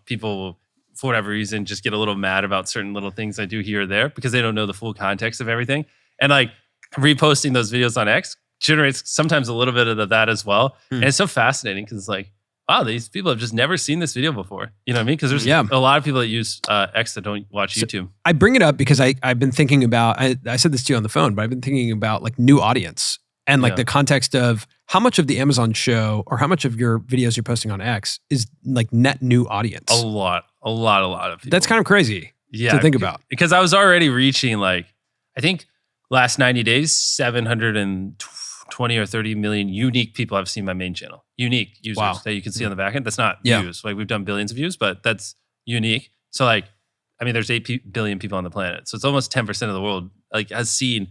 people will, for whatever reason, just get a little mad about certain little things I do here or there because they don't know the full context of everything, and like. Reposting those videos on X generates sometimes a little bit of that as well. And it's so fascinating because it's like, wow, these people have just never seen this video before. You know what I mean? Because there's a lot of people that use X that don't watch YouTube. I bring it up because I've been thinking about, I said this to you on the phone, but I've been thinking about like new audience and like the context of how much of the Amazon show or how much of your videos you're posting on X is like net new audience. A lot of people. That's kind of crazy to think about. Because I was already reaching like, I think, last 90 days, 720 or 30 million unique people have seen my main channel. Unique users that you can see on the back end. That's not views. Like we've done billions of views, but that's unique. So like, I mean, there's 8 billion people on the planet. So it's almost 10% of the world like has seen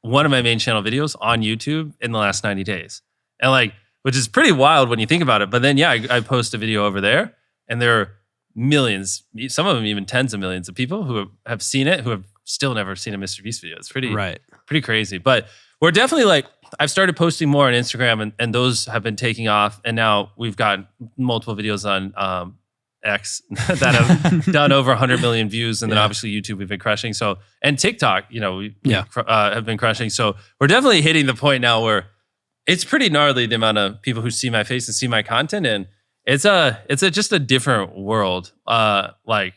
one of my main channel videos on YouTube in the last 90 days. And like, which is pretty wild when you think about it. But then, I post a video over there and there are millions, some of them even tens of millions of people who have seen it, who have still never seen a MrBeast video. It's pretty crazy. But we're definitely like, I've started posting more on Instagram and those have been taking off. And now we've got multiple videos on X that have done over 100 million views. And then obviously YouTube we've been crushing. So, and TikTok, we have been crushing. So we're definitely hitting the point now where it's pretty gnarly the amount of people who see my face and see my content. And it's just a different world. Like,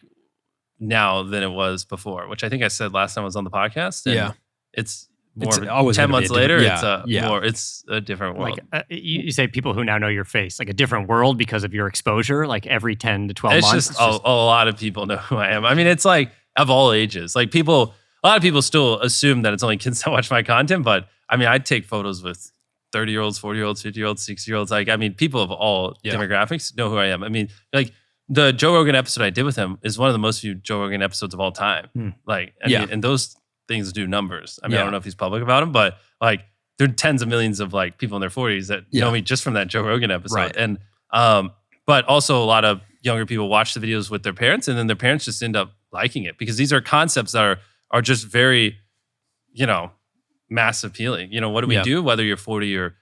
now than it was before, which I think I said last time I was on the podcast. And it's more always 10 months later. It's a different world. Like you say people who now know your face, like a different world because of your exposure, like every 10 to 12 months. It's just a lot of people know who I am. I mean, it's like of all ages, like a lot of people still assume that it's only kids that watch my content, but I mean, I take photos with 30-year-olds, 40-year-olds, 50-year-olds, 60-year-olds. Like, I mean, people of all demographics know who I am. I mean, like, the Joe Rogan episode I did with him is one of the most viewed Joe Rogan episodes of all time. Like, I mean, and those things do numbers. I mean, I don't know if he's public about them, but like there are tens of millions of like people in their 40s that know me just from that Joe Rogan episode. Right. And, but also a lot of younger people watch the videos with their parents, and then their parents just end up liking it because these are concepts that are just very, mass appealing. What do we do? Whether you're 40 or,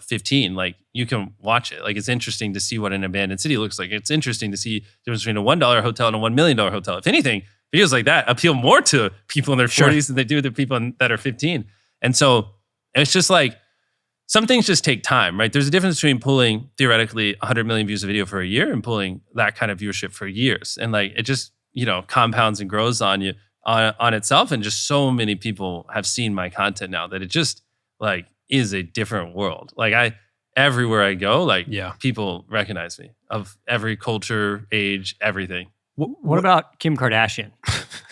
15, like you can watch it. Like it's interesting to see what an abandoned city looks like. It's interesting to see the difference between a $1 hotel and a $1 million hotel. If anything, videos like that appeal more to people in their 40s than they do to people that are 15. And so it's just like, some things just take time, right? There's a difference between pulling theoretically 100 million views a video for a year and pulling that kind of viewership for years. And like, it just, compounds and grows on you on itself. And just so many people have seen my content now that it just like is a different world. Like everywhere I go, like people recognize me of every culture, age, everything. What about Kim Kardashian?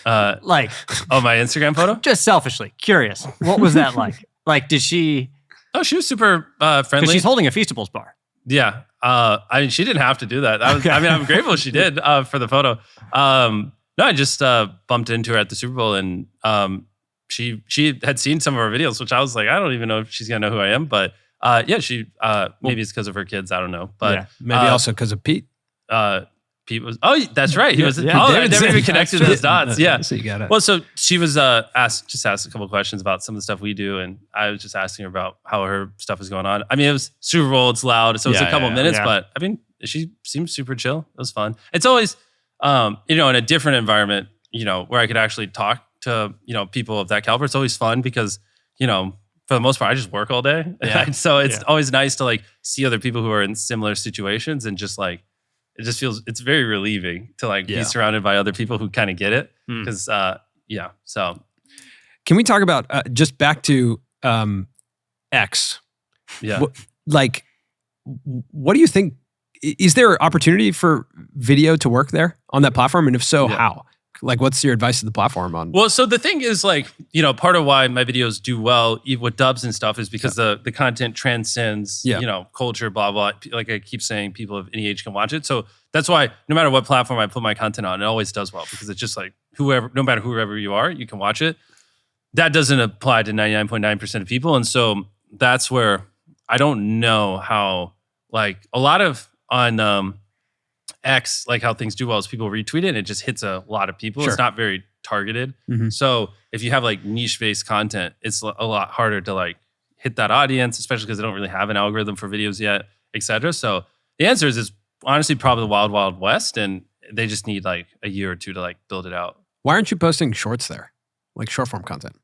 My Instagram photo? Just selfishly curious. What was that like? Like, did she... Oh, she was super friendly. Because she's holding a Feastables bar. Yeah. I mean, she didn't have to do that. I'm grateful she did for the photo. No, I just bumped into her at the Super Bowl, and she had seen some of our videos, which I was like, I don't even know if she's going to know who I am. But she maybe it's because of her kids. I don't know. But maybe also because of Pete. Pete was, that's right. He was, I never even connected those dots. Yeah. So you got it. Well, so she was asked a couple of questions about some of the stuff we do. And I was just asking her about how her stuff is going on. I mean, it was Super Bowl, it's loud. So it's a couple of minutes, but I mean, she seems super chill. It was fun. It's always, in a different environment, where I could actually talk to, people of that caliber. It's always fun because, for the most part, I just work all day. Yeah. So it's always nice to like see other people who are in similar situations and just like, it just feels, it's very relieving to like be surrounded by other people who kind of get it. Because, so. Can we talk about, just back to X? Yeah. What do you think, is there opportunity for video to work there on that platform? And if so, how? Like, what's your advice to the platform on? Well, so the thing is like, part of why my videos do well with dubs and stuff is because the content transcends, culture, blah, blah. Like I keep saying, people of any age can watch it. So that's why no matter what platform I put my content on, it always does well because it's just like no matter whoever you are, you can watch it. That doesn't apply to 99.9% of people. And so that's where I don't know how, like a lot of on X, like how things do well is people retweet it and it just hits a lot of people. It's not very targeted. So if you have like niche-based content, it's a lot harder to like hit that audience, especially because they don't really have an algorithm for videos yet, etc. So the answer is it's honestly probably the wild, wild west, and they just need like a year or two to like build it out. Why aren't you posting shorts there? Like short form content?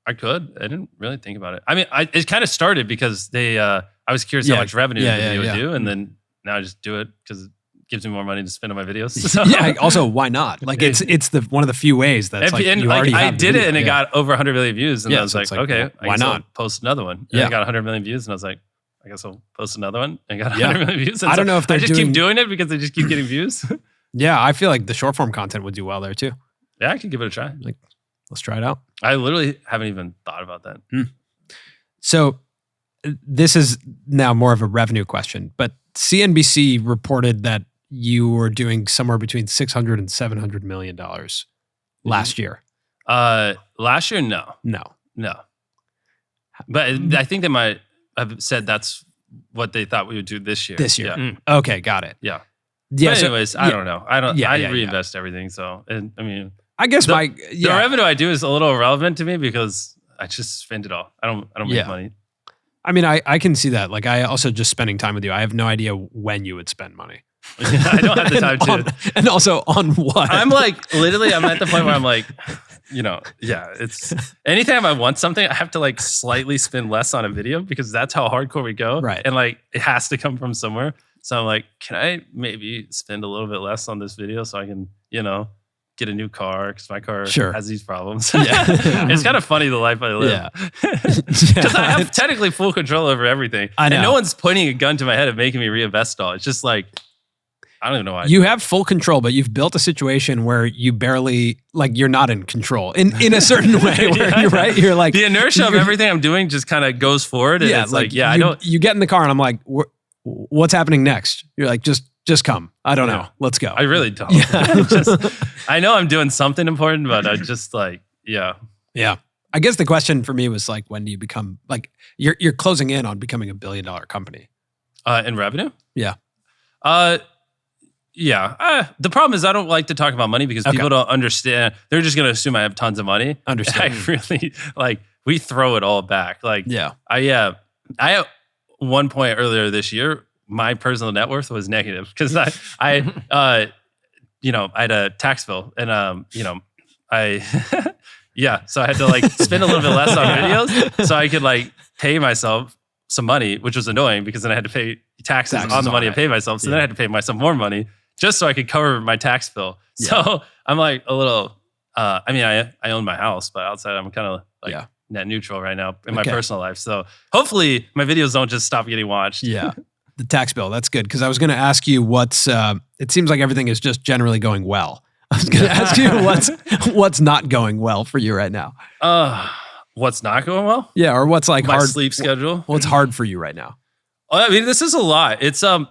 I could. I didn't really think about it. I mean, it kind of started because I was curious how much revenue the video would do, and then now I just do it because it gives me more money to spend on my videos. So. Also, why not? Like it's the one of the few ways that's like you already I did it and it got over 100 million views, and I was like, okay, why not post another one? And I got 100 million views, and I was like, I guess I'll post another one. And got 100 million views. And I don't know if they just keep doing it because they just keep getting views. Yeah, I feel like the short form content would do well there too. Yeah, I could give it a try. Like, let's try it out. I literally haven't even thought about that. So this is now more of a revenue question, but CNBC reported that you were doing somewhere between $600 and $700 million last year. Last year, no. But I think they might have said that's what they thought we would do this year. Okay, got it. Yeah. But anyways, I don't know. I reinvest everything. So, and I mean, I guess the revenue I do is a little irrelevant to me because I just spend it all. I don't make money. I mean, I can see that. Like, I also just spending time with you. I have no idea when you would spend money. I don't have the time to. And also on what? I'm like, literally, I'm at the point where I'm like, it's anytime I want something, I have to like slightly spend less on a video because that's how hardcore we go. Right. And like, it has to come from somewhere. So I'm like, can I maybe spend a little bit less on this video so I can, get a new car because my car has these problems. It's kind of funny the life I live. Because I have technically full control over everything. I know. And no one's pointing a gun to my head and making me reinvest all. It's just like, I don't even know why. You have full control, but you've built a situation where you barely, like, you're not in control in a certain way where you're right. You're like, the inertia of everything I'm doing just kind of goes forward. And it's like I don't. You get in the car and I'm like, what's happening next? You're like, just Just come. I don't know. Let's go. I really don't. I know I'm doing something important, but I just like, yeah. I guess the question for me was like, when do you become like you're closing in on becoming $1 billion company? In revenue? Yeah. The problem is I don't like to talk about money because people don't understand. They're just going to assume I have tons of money. Understand. I really like we throw it all back. Like I at one point earlier this year, my personal net worth was negative because I had a tax bill and so I had to like spend a little bit less on videos so I could like pay myself some money, which was annoying because then I had to pay taxes on the money I pay myself. So then I had to pay myself more money just so I could cover my tax bill. So I'm like a little, I own my house, but outside I'm kind of like net neutral right now in my personal life. So hopefully my videos don't just stop getting watched. Yeah. The tax bill, that's good. Because I was going to ask you it seems like everything is just generally going well. I was going to ask you what's not going well for you right now. What's not going well? Yeah, or what's like my hard sleep schedule. What's hard for you right now? I mean, this is a lot. It's I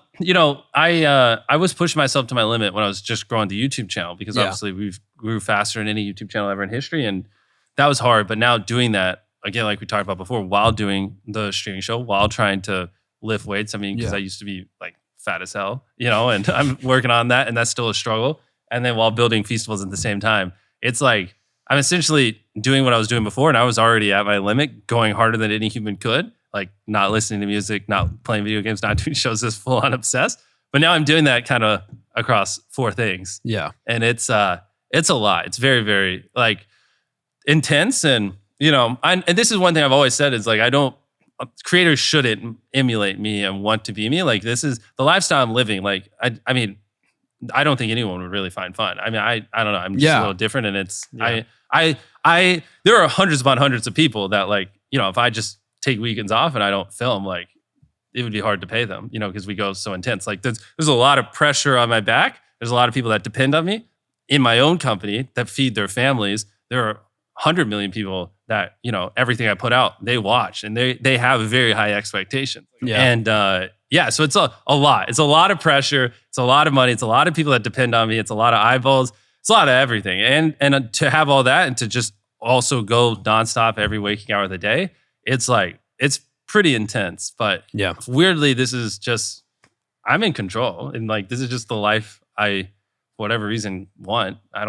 was pushing myself to my limit when I was just growing the YouTube channel because obviously we've grew faster than any YouTube channel ever in history, and that was hard. But now doing that again, like we talked about before, while doing the streaming show, while trying to lift weights. I mean, because I used to be like fat as hell, and I'm working on that, and that's still a struggle. And then while building Feastables at the same time, it's like I'm essentially doing what I was doing before, and I was already at my limit, going harder than any human could, like not listening to music, not playing video games, not doing shows, just full on obsessed. But now I'm doing that kind of across 4 things. Yeah. And it's a lot. It's very, very like intense. And, and this is one thing I've always said is like, creators shouldn't emulate me and want to be me. Like this is the lifestyle I'm living. Like, I mean, I don't think anyone would really find fun. I mean, I don't know. I'm just a little different, and it's there are hundreds upon hundreds of people that like, if I just take weekends off and I don't film, like it would be hard to pay them, because we go so intense. Like there's a lot of pressure on my back. There's a lot of people that depend on me in my own company that feed their families. There are 100 million people that, everything I put out, they watch and they have a very high expectation. Yeah. And so it's a lot. It's a lot of pressure. It's a lot of money. It's a lot of people that depend on me. It's a lot of eyeballs. It's a lot of everything. And to have all that and to just also go nonstop every waking hour of the day, it's pretty intense. But weirdly, this is just, I'm in control. And like, this is just the life I, for whatever reason, want. I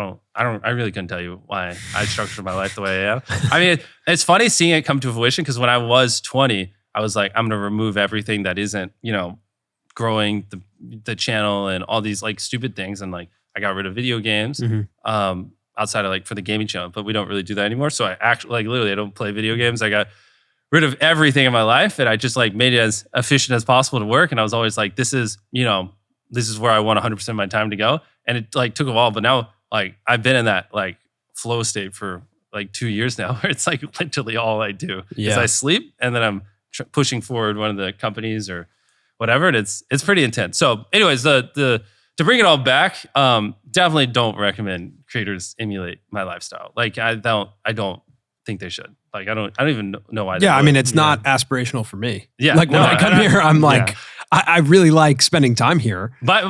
really couldn't tell you why I structured my life the way I am. I mean, it's funny seeing it come to fruition because when I was 20, I was like, I'm going to remove everything that isn't, growing the channel and all these like stupid things. And like, I got rid of video games outside of like for the gaming channel, but we don't really do that anymore. So I actually like literally I don't play video games. I got rid of everything in my life and I just like made it as efficient as possible to work. And I was always like, this is where I want 100% of my time to go. And it like took a while, but now like I've been in that like flow state for like 2 years now where it's like literally all I do is I sleep and then I'm pushing forward one of the companies or whatever. And it's pretty intense. So anyways, to bring it all back, definitely don't recommend creators emulate my lifestyle. Like I don't think they should. Like I don't even know why. Yeah, I mean, it's not aspirational for me. Yeah, like when I come here, I'm like, I really like spending time here. But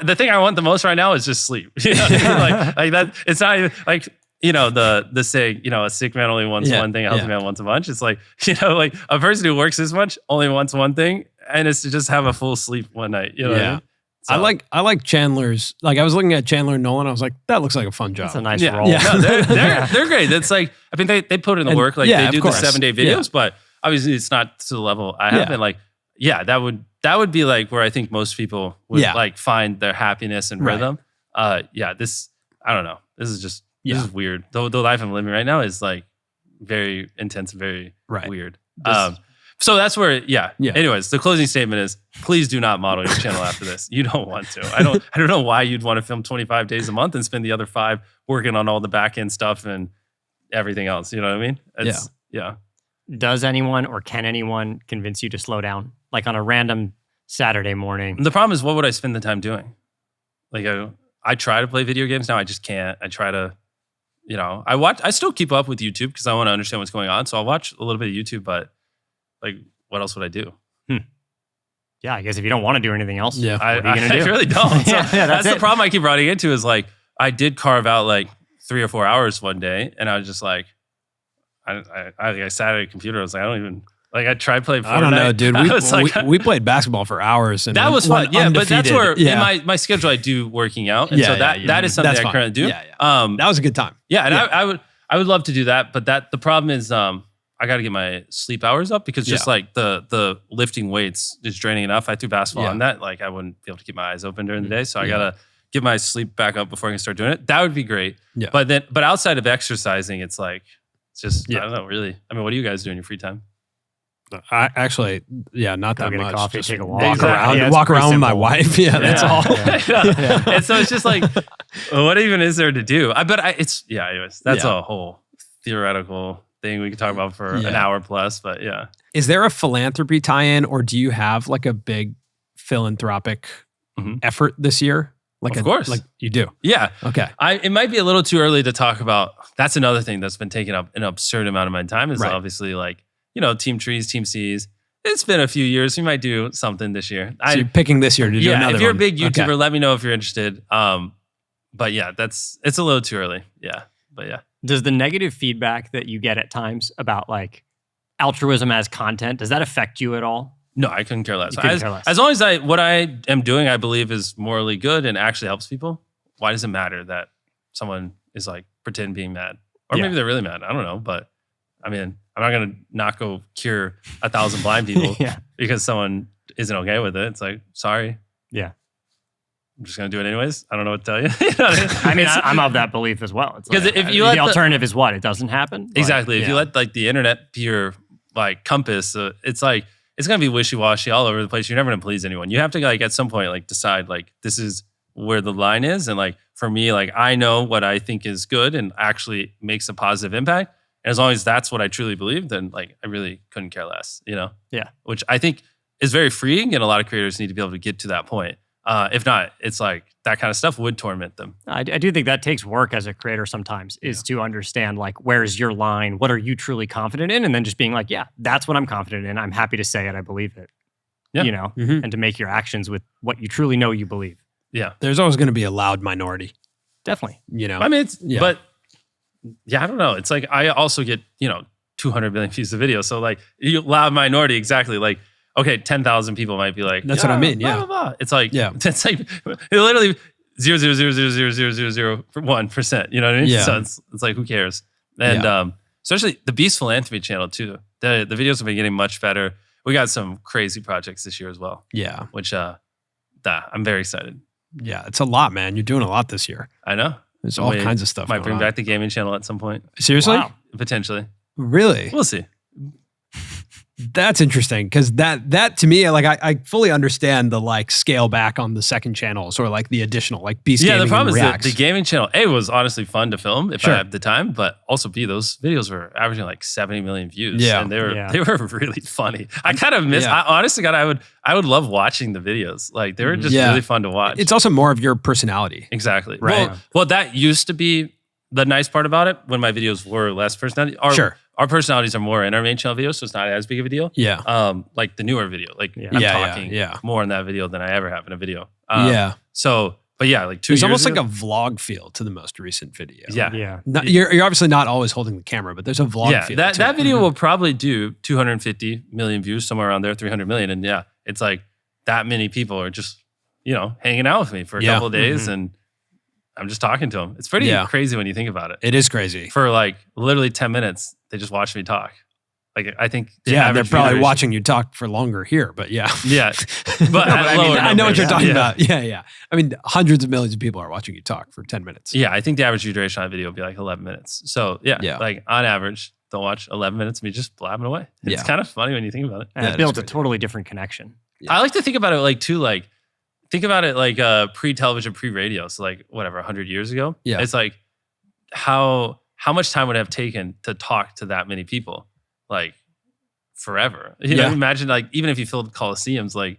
the thing I want the most right now is just sleep. Like that. It's not even like the saying, a sick man only wants one thing, a healthy man wants a bunch. It's like like a person who works this much only wants one thing, and it's to just have a full sleep one night. You know what I mean? So. I like Chandler's. Like I was looking at Chandler and Nolan. I was like, that looks like a fun job. That's a nice role. Yeah. No, they're great. That's like I mean they put in the work. Like they do the 7-day videos, but obviously it's not to the level I have. And like that would be like where I think most people would like find their happiness and rhythm. This I don't know. This is just this is weird. The life I'm living right now is like very intense, very weird. So that's where, Anyways, the closing statement is: please do not model your channel after this. You don't want to. I don't know why you'd want to film 25 days a month and spend the other 5 working on all the back end stuff and everything else. You know what I mean? Does anyone or can anyone convince you to slow down? Like on a random Saturday morning? The problem is, what would I spend the time doing? Like I try to play video games now. I just can't. I try to, I still keep up with YouTube because I want to understand what's going on. So I'll watch a little bit of YouTube, but like, what else would I do? Yeah, I guess if you don't want to do anything else, Yeah. what are you going to do? I really don't. So that's the it. problem I keep running into is like, I did carve out like 3 or 4 hours one day, and I was just like, I sat at a computer. I was like, I don't even, like, I tried playing Fortnite. I don't know, dude. We played basketball for hours. And that was fun. Yeah, but that's where yeah. in my schedule I do working out. And so that is something I currently do. Yeah, yeah. That was a good time. Yeah, and I would love to do that, but the problem is I got to get my sleep hours up because just like the lifting weights is draining enough. I threw basketball on that. Like I wouldn't be able to keep my eyes open during the day. So I got to get my sleep back up before I can start doing it. That would be great. Yeah. But outside of exercising, it's like, it's just, I don't know, really. I mean, what do you guys do in your free time? I actually, not Go that get much. a coffee, Just take a walk around, Yeah, walk around with my simple. wife. Yeah, that's all. And so it's just like, what even is there to do? Anyways, that's a whole theoretical thing we could talk about for an hour plus, but yeah. Is there a philanthropy tie-in, or do you have like a big philanthropic effort this year? Like of course. Like you do? Yeah. Okay. It might be a little too early to talk about. That's another thing that's been taking up an absurd amount of my time is obviously like, Team Trees, Team C's. It's been a few years. We might do something this year. So you're picking this year to do another one. If you're a big YouTuber, let me know if you're interested. But yeah, it's a little too early. Yeah. But yeah. Does the negative feedback that you get at times about like altruism as content, does that affect you at all? No, I couldn't care less. Couldn't care less. As long as what I am doing, I believe is morally good and actually helps people. Why does it matter that someone is like pretend being mad? Or maybe they're really mad. I don't know. But I mean, I'm not going to not go cure 1,000 blind people because someone isn't okay with it. It's like, sorry. Yeah. I'm just going to do it anyways. I don't know what to tell you. You know what I mean? I mean, I'm of that belief as well. Because like, if you the alternative is what? It doesn't happen? Exactly. Like, if you let like the internet be your like compass, it's like, it's going to be wishy-washy all over the place. You're never going to please anyone. You have to like at some point like decide like this is where the line is. And like for me, like I know what I think is good and actually makes a positive impact. And as long as that's what I truly believe, then like I really couldn't care less, Yeah. Which I think is very freeing, and a lot of creators need to be able to get to that point. If not, it's like that kind of stuff would torment them. I do think that takes work as a creator sometimes is to understand like where's your line, what are you truly confident in, and then just being like, yeah, that's what I'm confident in. I'm happy to say it. I believe it. Yeah. And to make your actions with what you truly know you believe. Yeah. There's always going to be a loud minority. Definitely. I mean, but yeah, I don't know. It's like I also get 200 million views of video, so like loud minority, exactly. Like okay, 10,000 people might be like, that's what I mean. Blah, blah, blah. It's like, it's like literally 0.0000001%. You know what I mean? Yeah. So it's like, who cares? And especially the Beast Philanthropy channel too. The videos have been getting much better. We got some crazy projects this year as well. Yeah. Which I'm very excited. Yeah, it's a lot, man. You're doing a lot this year. I know. There's all kinds of stuff. Might bring back the gaming channel at some point. Seriously? Wow. Potentially. Really? We'll see. That's interesting because that to me, like I fully understand the like scale back on the second channels or like the additional like Beast Gaming. The problem is Reacts. that the gaming channel A was honestly fun to film if I had the time, but also B, those videos were averaging like 70 million views. Yeah. And they were really funny. I kind of miss. I honestly, God, I would love watching the videos. Like they were just really fun to watch. It's also more of your personality. Exactly. Right. Well, that used to be the nice part about it when my videos were less personality. Our personalities are more in our main channel videos, so it's not as big of a deal. Yeah. Like the newer video. Like I'm talking more in that video than I ever have in a video. So, but yeah, like 2 years There's almost ago, like a vlog feel to the most recent video. Yeah. You're obviously not always holding the camera, but there's a vlog feel. That video will probably do 250 million views, somewhere around there, 300 million. And yeah, it's like that many people are just, hanging out with me for a couple of days and I'm just talking to them. It's pretty crazy when you think about it. It is crazy. For like literally 10 minutes, they just watch me talk. Like I think they're probably watching you talk for longer here, but yeah. But I know what you're talking about. Yeah. I mean, hundreds of millions of people are watching you talk for 10 minutes. Yeah, I think the average view duration on a video would be like 11 minutes. So like on average, they'll watch 11 minutes of me just blabbing away. It's kind of funny when you think about it. And it builds a totally different connection. I like to think about it like too, like think about it like pre-television, pre-radio. So like whatever, 100 years ago. Yeah. It's like how much time would it have taken to talk to that many people? Like forever. You know, imagine like even if you filled coliseums, like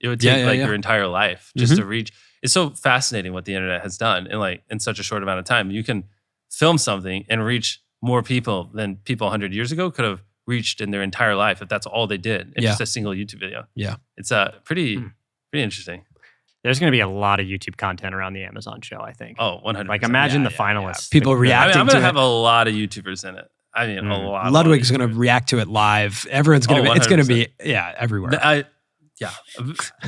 it would take your entire life just to reach. It's so fascinating what the internet has done in such a short amount of time. You can film something and reach more people than people 100 years ago could have reached in their entire life if that's all they did in just a single YouTube video. Yeah. It's pretty interesting. There's going to be a lot of YouTube content around the Amazon show, I think. Oh, 100%. Like imagine the finalists. People reacting I'm going to have a lot of YouTubers in it. I mean, a lot. Ludwig's going to react to it live. Everyone's going to be, it's going to be, everywhere.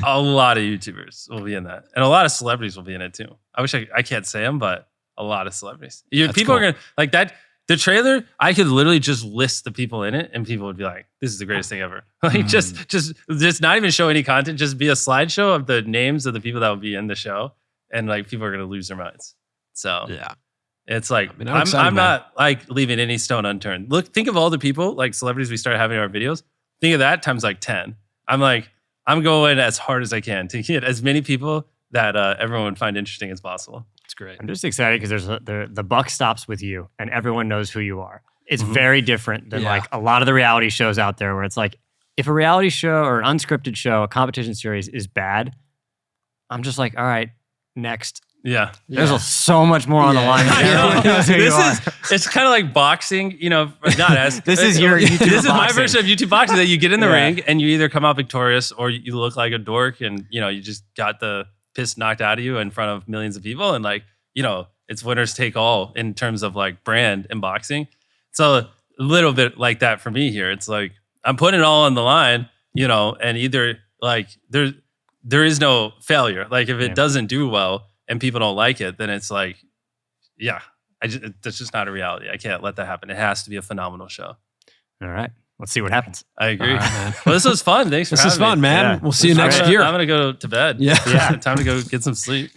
A lot of YouTubers will be in that. And a lot of celebrities will be in it too. I wish I can't say them, but a lot of celebrities. People are going to, like that, the trailer, I could literally just list the people in it and people would be like, this is the greatest thing ever. Like just not even show any content, just be a slideshow of the names of the people that will be in the show. And like people are going to lose their minds. So it's like, I'm not like leaving any stone unturned. Look, think of all the people, like celebrities we started having in our videos. Think of that times like 10. I'm going as hard as I can to get as many people that everyone would find interesting as possible. It's great. I'm just excited because the buck stops with you and everyone knows who you are. It's very different than like a lot of the reality shows out there where it's like, if a reality show or an unscripted show, a competition series is bad, I'm just like, all right, next. Yeah. There's so much more on the line. It's kind of like boxing, not as this is your YouTube This is my version of YouTube boxing that you get in the ring and you either come out victorious or you look like a dork and you just got the piss knocked out of you in front of millions of people and like, it's winners take all in terms of like brand in boxing. So a little bit like that for me here. It's like I'm putting it all on the line, and either like there is no failure. Like if it doesn't do well and people don't like it, then it's like, that's just not a reality. I can't let that happen. It has to be a phenomenal show. All right. Let's see what happens. I agree. Right, well, this was fun. Thanks for having me. This was fun, man. Yeah. We'll see you next year. I'm going to go to bed. Yeah. Time to go get some sleep.